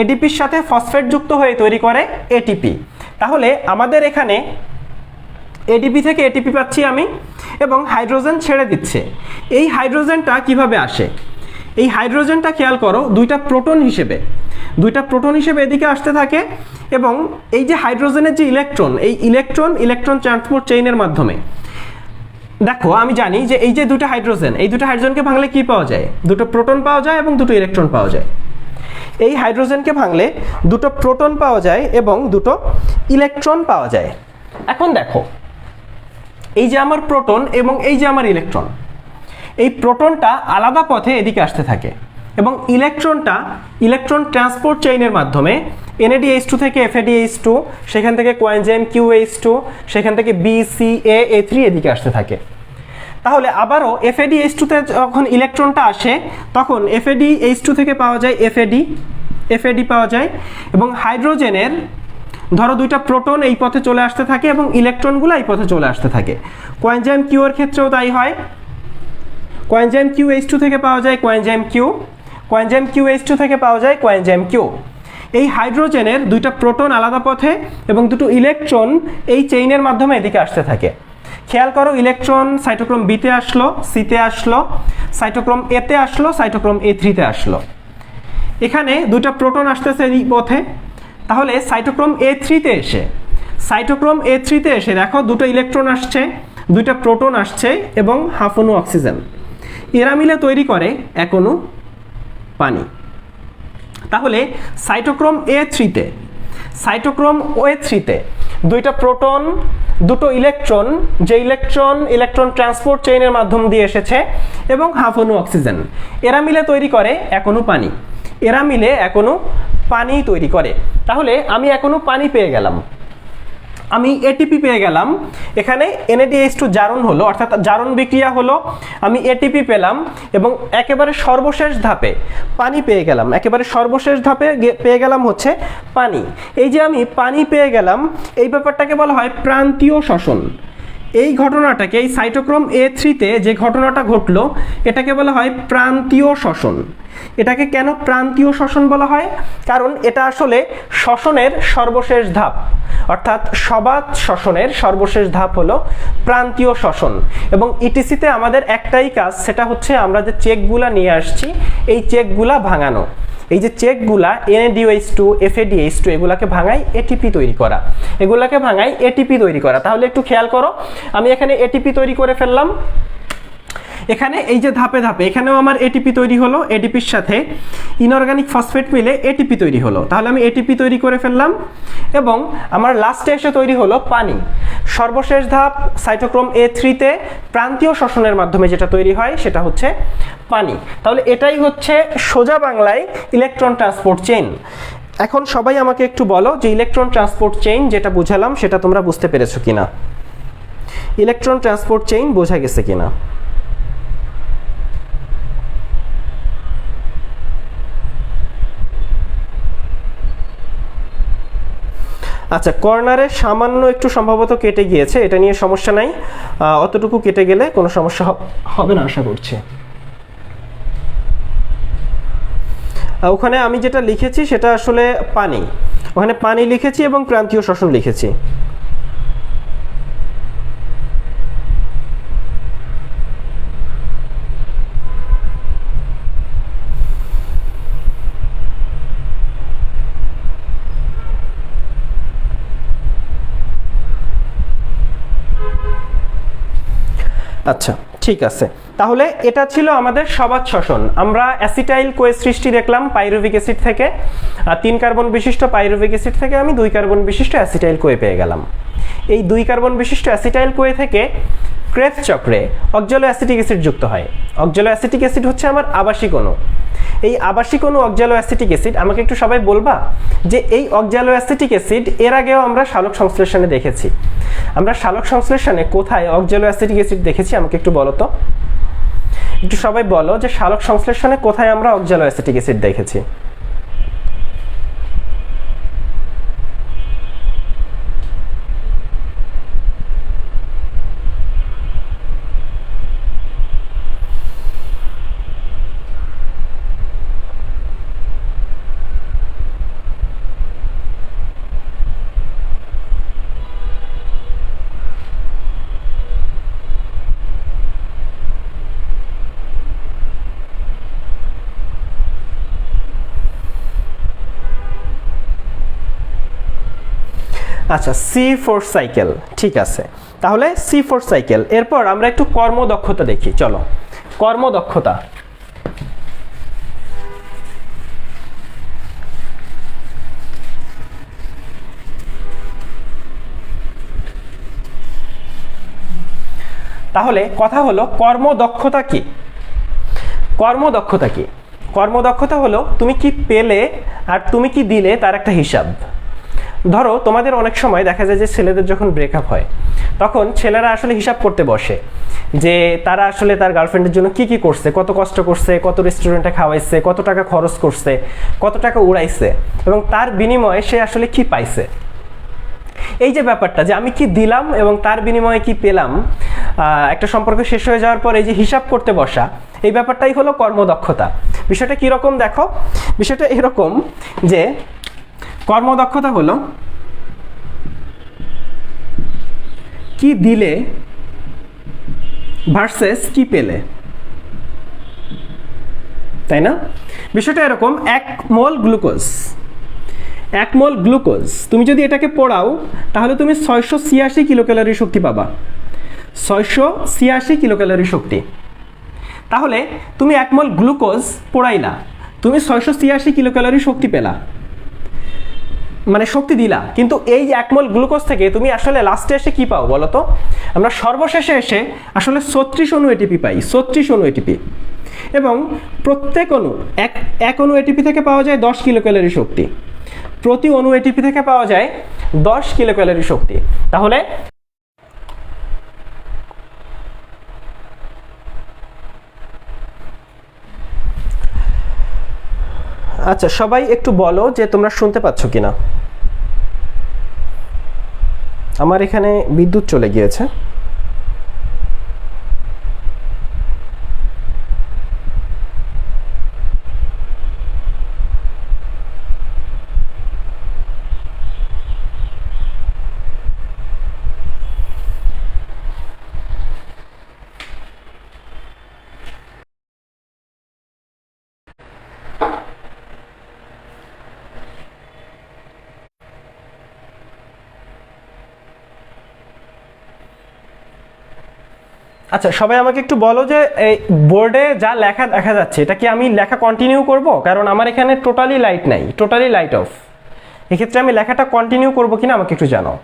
ADPর সাথে ফসফেট যুক্ত হয়ে তৈরি করে ATP। তাহলে আমাদের এখানে ADP থেকে ATP পাচ্ছি আমি, এবং হাইড্রোজেন ছেড়ে দিচ্ছে। এই হাইড্রোজেনটা কিভাবে আসে? এই হাইড্রোজেনটা খেয়াল করো দুইটা প্রোটন হিসেবে এদিকে আসতে থাকে, এবং এই যে হাইড্রোজেনের যে ইলেকট্রন, এই ইলেকট্রন ট্রান্সপোর্ট চেইনের মাধ্যমে, দেখো আমি জানি যে এই যে দুটো হাইড্রোজেনকে ভাঙলে কি পাওয়া যায়? দুটো প্রোটন পাওয়া যায় এবং দুটো ইলেকট্রন পাওয়া যায়। এই হাইড্রোজেনকে ভাঙলে দুটো প্রোটন পাওয়া যায় এবং দুটো ইলেকট্রন পাওয়া যায়। এখন দেখো এই যে আমার প্রোটন এবং এই যে আমার ইলেকট্রন, এই প্রোটনটা আলাদা পথে এদিকে আসতে থাকে এবং ইলেকট্রন ট্রান্সপোর্ট চেইনের মাধ্যমে NADH2 থেকে FADH2, সেখান থেকে কোএনজাইম QH2, সেখান থেকে BCAA3 এদিকে আসতে থাকে। তাহলে আবারও FADH2 তে যখন ইলেকট্রনটা আসে তখন FADH2 থেকে পাওয়া যায় FAD পাওয়া যায়, এবং হাইড্রোজেনের ধরো দুইটা প্রোটন এই পথে চলে আসতে থাকে এবং ইলেকট্রনগুলো এই পথে চলে আসতে থাকে। কোএনজাইম কিউ এর ক্ষেত্রেও তাই হয়। কোএনজাইম QH2 থেকে পাওয়া যায় কোএনজাইম কিউ, কোএনজাইম QH2 থেকে পাওয়া যায় কোএনজাইম কিউ। এই হাইড্রোজেনের দুইটা প্রোটন আলাদা পথে এবং দুটো ইলেকট্রন এই চেইনের মাধ্যমে এদিকে আসতে থাকে। খেয়াল করো, ইলেকট্রন সাইটোক্রোম বিতে আসলো, সিতে আসলো, সাইটোক্রোম এতে আসলো, সাইটোক্রোম A3 তে আসলো। এখানে দুইটা প্রোটন আসতেছে এই পথে, তাহলে সাইটোক্রোম A3 তে এসে দেখো দুটো ইলেকট্রন আসছে, দুইটা প্রোটন আসছে এবং হাফ অণু অক্সিজেন, এরা মিলে তৈরি করে এক অণু পানি। তাহলে সাইটোক্রোম A3 তে দুইটা প্রোটন, দুটো ইলেকট্রন, যে ইলেকট্রন ট্রান্সপোর্ট চেইনের মাধ্যম দিয়ে এসেছে এবং হাফ অণু অক্সিজেন, এরা মিলে তৈরি করে এক অণু পানি তৈরি করে। তাহলে আমি এক অণু পানি পেয়ে গেলাম, আমি এটিপি পেয়ে গেলাম। এখানে NADH2 জারণ হলো, অর্থাৎ জারণ বিক্রিয়া হলো, আমি এটিপি পেলাম এবং একেবারে সর্বশেষ ধাপে পানি পেয়ে গেলাম। পেয়ে গেলাম হচ্ছে পানি। এই যে আমি পানি পেয়ে গেলাম, এই ব্যাপারটাকে বলা হয় প্রান্তীয় শ্বসন। এই ঘটনাটাকে, এই সাইটোক্রোম A3 তে যে ঘটনাটা ঘটলো, এটাকে বলা হয় প্রান্তীয় শ্বসন। এটাকে কেন প্রান্তীয় শ্বসন বলা হয়? কারণ এটা আসলে শ্বসনের সর্বশেষ ধাপ, অর্থাৎ সবাত শ্বসনের সর্বশেষ ধাপ হলো প্রান্তীয় শ্বসন। এবং ইটিসিতে আমাদের একটাই কাজ, সেটা হচ্ছে আমরা যে চেকগুলা নিয়ে আসছি এই চেকগুলা ভাঙানো। এই যে চেকগুলা NADH2, FADH2 এগুলাকে ভাঙাই এটিপি তৈরি করা। তাহলে একটু খেয়াল করো, আমি এখানে এটিপি তৈরি করে ফেললাম। এখানে এই যে ধাপে ধাপে এখানেও আমার এটিপি তৈরি হলো, এটিপির সাথে ইনঅর্গানিক ফসফেট মিলে এটিপি তৈরি হলো। তাহলে আমি এটিপি তৈরি করে ফেললাম এবং আমার লাস্টে এসে তৈরি হলো পানি। সর্বশেষ ধাপ সাইটোক্রোম A3 তে প্রান্তীয় শ্বসনের মাধ্যমে যেটা তৈরি হয় সেটা হচ্ছে পানি। তাহলে এটাই হচ্ছে সোজা বাংলায় ইলেকট্রন ট্রান্সপোর্ট চেইন। এখন সবাই আমাকে একটু বলো যে ইলেকট্রন ট্রান্সপোর্ট চেইন যেটা বুঝালাম সেটা তোমরা বুঝতে পেরেছো কিনা, ইলেকট্রন ট্রান্সপোর্ট চেইন বোঝা গেছে কিনা? আচ্ছা, কর্নারে সামান্য একটু সম্ভবত কেটে গিয়েছে, এটা নিয়ে সমস্যা নাই, অতটুকু কেটে গেলে কোনো সমস্যা হবে না আশা করছি। ওখানে আমি যেটা লিখেছি সেটা আসলে পানি, ওখানে পানি লিখেছি এবং প্রান্তীয় শ্বসন লিখেছি। আচ্ছা, ঠিক আছে। তাহলে এটা ছিল আমাদের সবাত শ্বসন। আমরা অ্যাসিটাইল কোয়ে সৃষ্টি দেখলাম পাইরুভিক অ্যাসিড থেকে, 3 কার্বন বিশিষ্ট পাইরুভিক অ্যাসিড থেকে আমি 2 কার্বন বিশিষ্ট অ্যাসিটাইল কোয়ে পেয়ে গেলাম। এই 2 কার্বন বিশিষ্ট অ্যাসিটাইল কোয়ে থেকে ক্রেবস চক্রে অক্সালো অ্যাসিটিক অ্যাসিড যুক্ত হয়। অক্সালো অ্যাসিটিক অ্যাসিড হচ্ছে আমার আবাসিক অণু। এই আবাসিক অণু অক্সালো অ্যাসিটিক অ্যাসিড, আমাকে একটু সবাই বলবা যে এই অক্সালো অ্যাসিটিক অ্যাসিড এর আগেও আমরা সালোক সংশ্লেষণে দেখেছি। আমরা সালোক সংশ্লেষণে কোথায় অক্সালো অ্যাসিটিক অ্যাসিড দেখেছি আমাকে একটু বলো তো, একটু সবাই বলো যে সালোক সংশ্লেষণে কোথায় আমরা অক্সালো অ্যাসিটিক অ্যাসিড দেখেছি? আচ্ছা, C4 সাইকেল, ঠিক আছে। তাহলে C4 সাইকেল, এরপর আমরা একটু কর্মদক্ষতা দেখি। চলো, কর্মদক্ষতা। তাহলে কথা হলো কর্মদক্ষতা কি? কর্মদক্ষতা হলো তুমি কি পেলে আর তুমি কি দিলে তার একটা হিসাব। ধরো তোমাদের অনেক সময় দেখা যায় যে ছেলেদের যখন ব্রেকআপ হয় তখন ছেলেরা আসলে হিসাব করতে বসে যে তারা আসলে তার গার্লফ্রেন্ডের জন্য কি কি করছে, কত কষ্ট করছে, কত রেস্টুরেন্টে খাওয়াইছে, কত টাকা খরচ করছে, কত টাকা উড়াইছে এবং তার বিনিময়ে সে আসলে কি পাইছে। এই যে ব্যাপারটা যে আমি কি দিলাম এবং তার বিনিময়ে কি পেলাম, একটা সম্পর্ক শেষ হয়ে যাওয়ার পর এই যে হিসাব করতে বসা, এই ব্যাপারটাই হলো কর্মদক্ষতা। বিষয়টা কীরকম দেখো, বিষয়টা এরকম যে কর্মদক্ষতা হলো কি দিলে ভার্সেস কি পেলে, তাই না? বিষয়টা এরকম, 1 মোল গ্লুকোজ তুমি যদি এটাকে পোড়াও তাহলে তুমি 686 কিলোক্যালোরি শক্তি পাবা, 686 কিলোক্যালোরি শক্তি। তাহলে তুমি 1 মোল গ্লুকোজ পোড়াইলা, তুমি 686 কিলোক্যালোরি শক্তি পেলা, মানে শক্তি দিলা। কিন্তু এই 1 মোল গ্লুকোজ থেকে তুমি আসলে লাস্টে এসে কি পাও বলো তো? আমরা সর্বশেষে এসে আসলে 36 অণু এটিপি পাই, 36 অণু এটিপি। এবং প্রত্যেক অণু এক অণু এটিপি থেকে পাওয়া যায় 10 কিলোক্যালোরি শক্তি, প্রতি অণু এটিপি থেকে পাওয়া যায় 10 কিলোক্যালোরি শক্তি। তাহলে আচ্ছা, সবাই একটু বলো যে তোমরা শুনতে পাচ্ছ কিনা। আমার এখানে বিদ্যুৎ চলে গিয়েছে। আচ্ছা, সবাই আমাকে একটু বলো যে এই বোর্ডে যা লেখা দেখা যাচ্ছে এটা কি আমি লেখা কন্টিনিউ করব? কারণ আমার এখানে টোটালি লাইট নাই, টোটালি লাইট অফ। এক্ষেত্রে আমি লেখাটা কন্টিনিউ করব কিনা আমাকে একটু জানাও।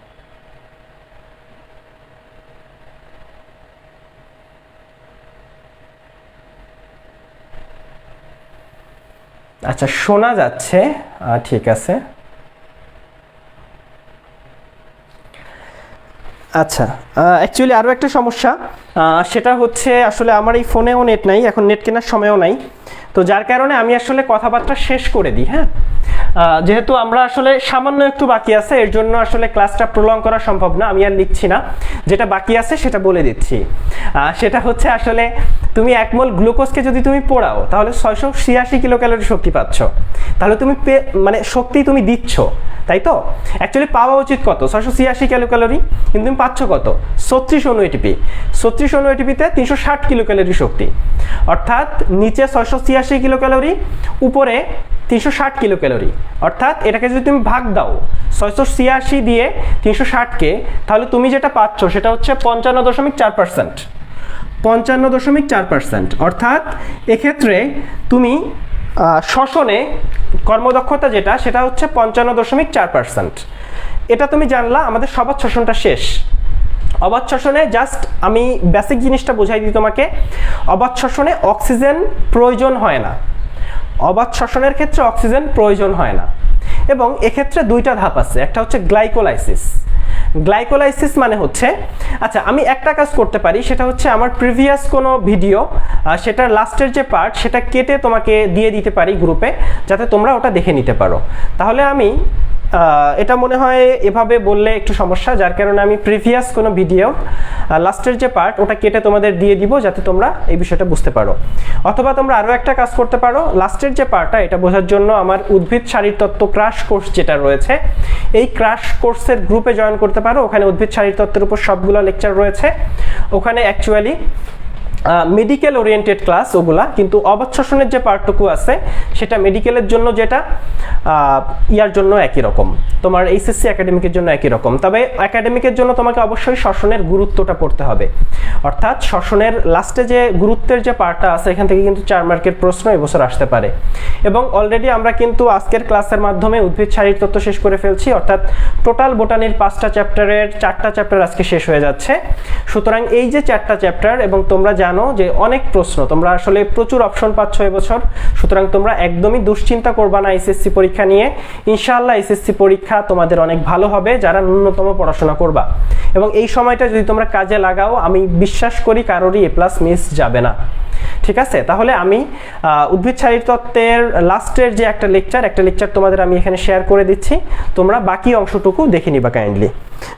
আচ্ছা, শোনা যাচ্ছে, ঠিক আছে। আচ্ছা, অ্যাকচুয়ালি আরও একটা সমস্যা, সেটা হচ্ছে আসলে আমার এই ফোনেও নেট নাই, এখন নেট কেনার সময়ও নাই, তো যার কারণে আমি আসলে কথাবার্তা শেষ করে দিই। হ্যাঁ, যেহেতু আমরা আসলে সামান্য একটু বাকি আছে, এর জন্য আসলে ক্লাসটা প্রলং করা সম্ভব না, আমি আর লিখছি না। যেটা বাকি আছে সেটা বলে দিচ্ছি। সেটা হচ্ছে আসলে তুমি 1 মোল গ্লুকোজকে যদি তুমি পোড়াও তাহলে 686 কিলোক্যালোরি শক্তি পাচ্ছ। তাহলে তুমি মানে শক্তি তুমি দিচ্ছ, তাই তো? অ্যাকচুয়ালি পাওয়া উচিত কত? 686 কিলোক্যালোরি, কিন্তু তুমি পাচ্ছ কত? 36 অণু এটিপি। 36 অণু এটিপিতে 360 কিলোক্যালোরি শক্তি, অর্থাৎ নিচে 686 কিলোক্যালোরি, উপরে 360 কিলোক্যালোরি। অর্থাৎ এটাকে যদি তুমি ভাগ দাও 686 দিয়ে 360কে, তাহলে তুমি যেটা পাচ্ছ সেটা হচ্ছে 55.4%। 55.4%, অর্থাৎ এক্ষেত্রে তুমি শ্বসনে কর্মদক্ষতা যেটা সেটা হচ্ছে 55.4%। এটা তুমি জানলা, আমাদের সবাত শ্বসনটা শেষ। অবাত শ্বসনে জাস্ট আমি বেসিক জিনিসটা বোঝাই দিই তোমাকে। অবাত শ্বসনে অক্সিজেন প্রয়োজন হয় না, অবাত শ্বসনের ক্ষেত্রে অক্সিজেন প্রয়োজন হয় না। এবং এক্ষেত্রে 2টা ধাপ আছে, একটা হচ্ছে গ্লাইকোলাইসিস। গ্লাইকোলাইসিস মানে হচ্ছে, আচ্ছা আমি একটা কাজ করতে পারি, সেটা হচ্ছে আমার প্রিভিয়াস কোনো ভিডিও সেটার লাস্টের যে পার্ট সেটা কেটে তোমাকে দিয়ে দিতে পারি গ্রুপে, যাতে তোমরা ওটা দেখে নিতে পারো। তাহলে আমি এটা মনে হয় এভাবে বললে একটু সমস্যা, যার কারণে আমি প্রিভিয়াস কোনো ভিডিও লাস্টের যে পার্ট ওটা কেটে তোমাদের দিয়ে দিব, যাতে তোমরা এই বিষয়টা বুঝতে পারো। অথবা তোমরা আরও একটা কাজ করতে পারো, লাস্টের যে পার্টটা এটা বোঝার জন্য আমার উদ্ভিদ শারীরতত্ত্ব ক্রাশ কোর্স যেটা রয়েছে, এই ক্রাশ কোর্সের গ্রুপে জয়েন করতে পারো। ওখানে উদ্ভিদ শারীরতত্ত্বের উপর সবগুলো লেকচার রয়েছে। ওখানে অ্যাকচুয়ালি মেডিকেল ওরিয়েন্টেড ক্লাস ওগুলা, কিন্তু অবাত শ্বসনের যে পার্টটুকু আছে সেটা মেডিকেলের জন্য যেটা ইয়ার জন্য একই রকম, তোমার এইচএসসি একাডেমিকের জন্য একই রকম। তবে একাডেমিকের জন্য তোমাকে অবশ্যই শ্বসনের গুরুত্বটা পড়তে হবে, অর্থাৎ শ্বসনের লাস্টে যে গুরুত্বের যে পার্টটা আছে এখান থেকে কিন্তু 4 মার্কের প্রশ্ন এবছর আসতে পারে। এবং অলরেডি আমরা কিন্তু আজকের ক্লাসের মাধ্যমে উদ্ভিদ শারীরতত্ত্ব শেষ করে ফেলছি, অর্থাৎ টোটাল বোটানির 5টা চ্যাপ্টারের 4টা চ্যাপ্টার আজকে শেষ হয়ে যাচ্ছে। সুতরাং এই যে 4টা চ্যাপ্টার, এবং তোমরা জানো জানো যে অনেক প্রশ্ন, তোমরা আসলে প্রচুর অপশন পাচ্ছ এবছর, সুতরাং তোমরা একদমই দুশ্চিন্তা করবা না এসএসসি পরীক্ষা নিয়ে। ইনশাআল্লাহ এসএসসি পরীক্ষা তোমাদের অনেক ভালো হবে যারা ন্যূনতম পড়াশোনা করবা, এবং এই সময়টা যদি তোমরা কাজে লাগাও আমি বিশ্বাস করি কারোরই এ প্লাস মিস যাবে না। ঠিক আছে, তাহলে আমি উদ্ভিদ শারীরতত্ত্বের লাস্টের যে একটা লেকচার তোমাদের আমি এখানে শেয়ার করে দিচ্ছি, তোমরা বাকি অংশটুকু দেখে নিবা কাইন্ডলি।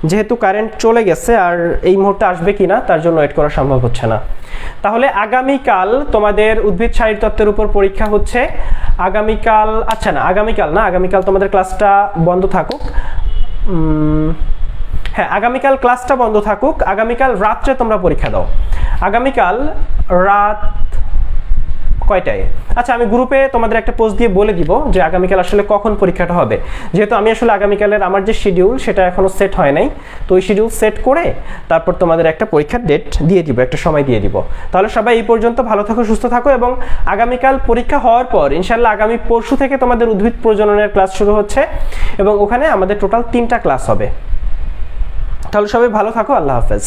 যেহেতু কারেন্ট চলে গেছে আর এই মুহূর্তে আসবে কিনা তার জন্য ওয়েট করা সম্ভব হচ্ছে না। তাহলে আগামীকাল তোমাদের উদ্ভিদ শারীরতত্ত্বের উপর পরীক্ষা হচ্ছে। আগামীকাল আগামীকাল তোমাদের ক্লাসটা বন্ধ থাকুক। হ্যাঁ, আগামীকাল ক্লাসটা বন্ধ থাকুক, আগামীকাল রাত্রে তোমরা পরীক্ষা দাও। আগামীকাল রাত কয়টায়? আচ্ছা, আমি গ্রুপে তোমাদের একটা পোস্ট দিয়ে বলে দিব যে আগামীকাল আসলে কখন পরীক্ষাটা হবে, যেহেতু আমি আসলে আগামীকালের আমার যে শিডিউল সেটা এখনো সেট হয় নাই, তো ওই শিডিউল সেট করে তারপর তোমাদের একটা পরীক্ষার ডেট দিয়ে দিব, একটা সময় দিয়ে দিব। তাহলে সবাই এই পর্যন্ত ভালো থাকো, সুস্থ থাকো, এবং আগামীকাল পরীক্ষা হওয়ার পর ইনশাল্লাহ আগামী পরশু থেকে তোমাদের উদ্ভিদ প্রজননের ক্লাস শুরু হচ্ছে, এবং ওখানে আমাদের টোটাল 3টা ক্লাস হবে। তাহলে সবাই ভালো থাকো, আল্লাহ হাফেজ।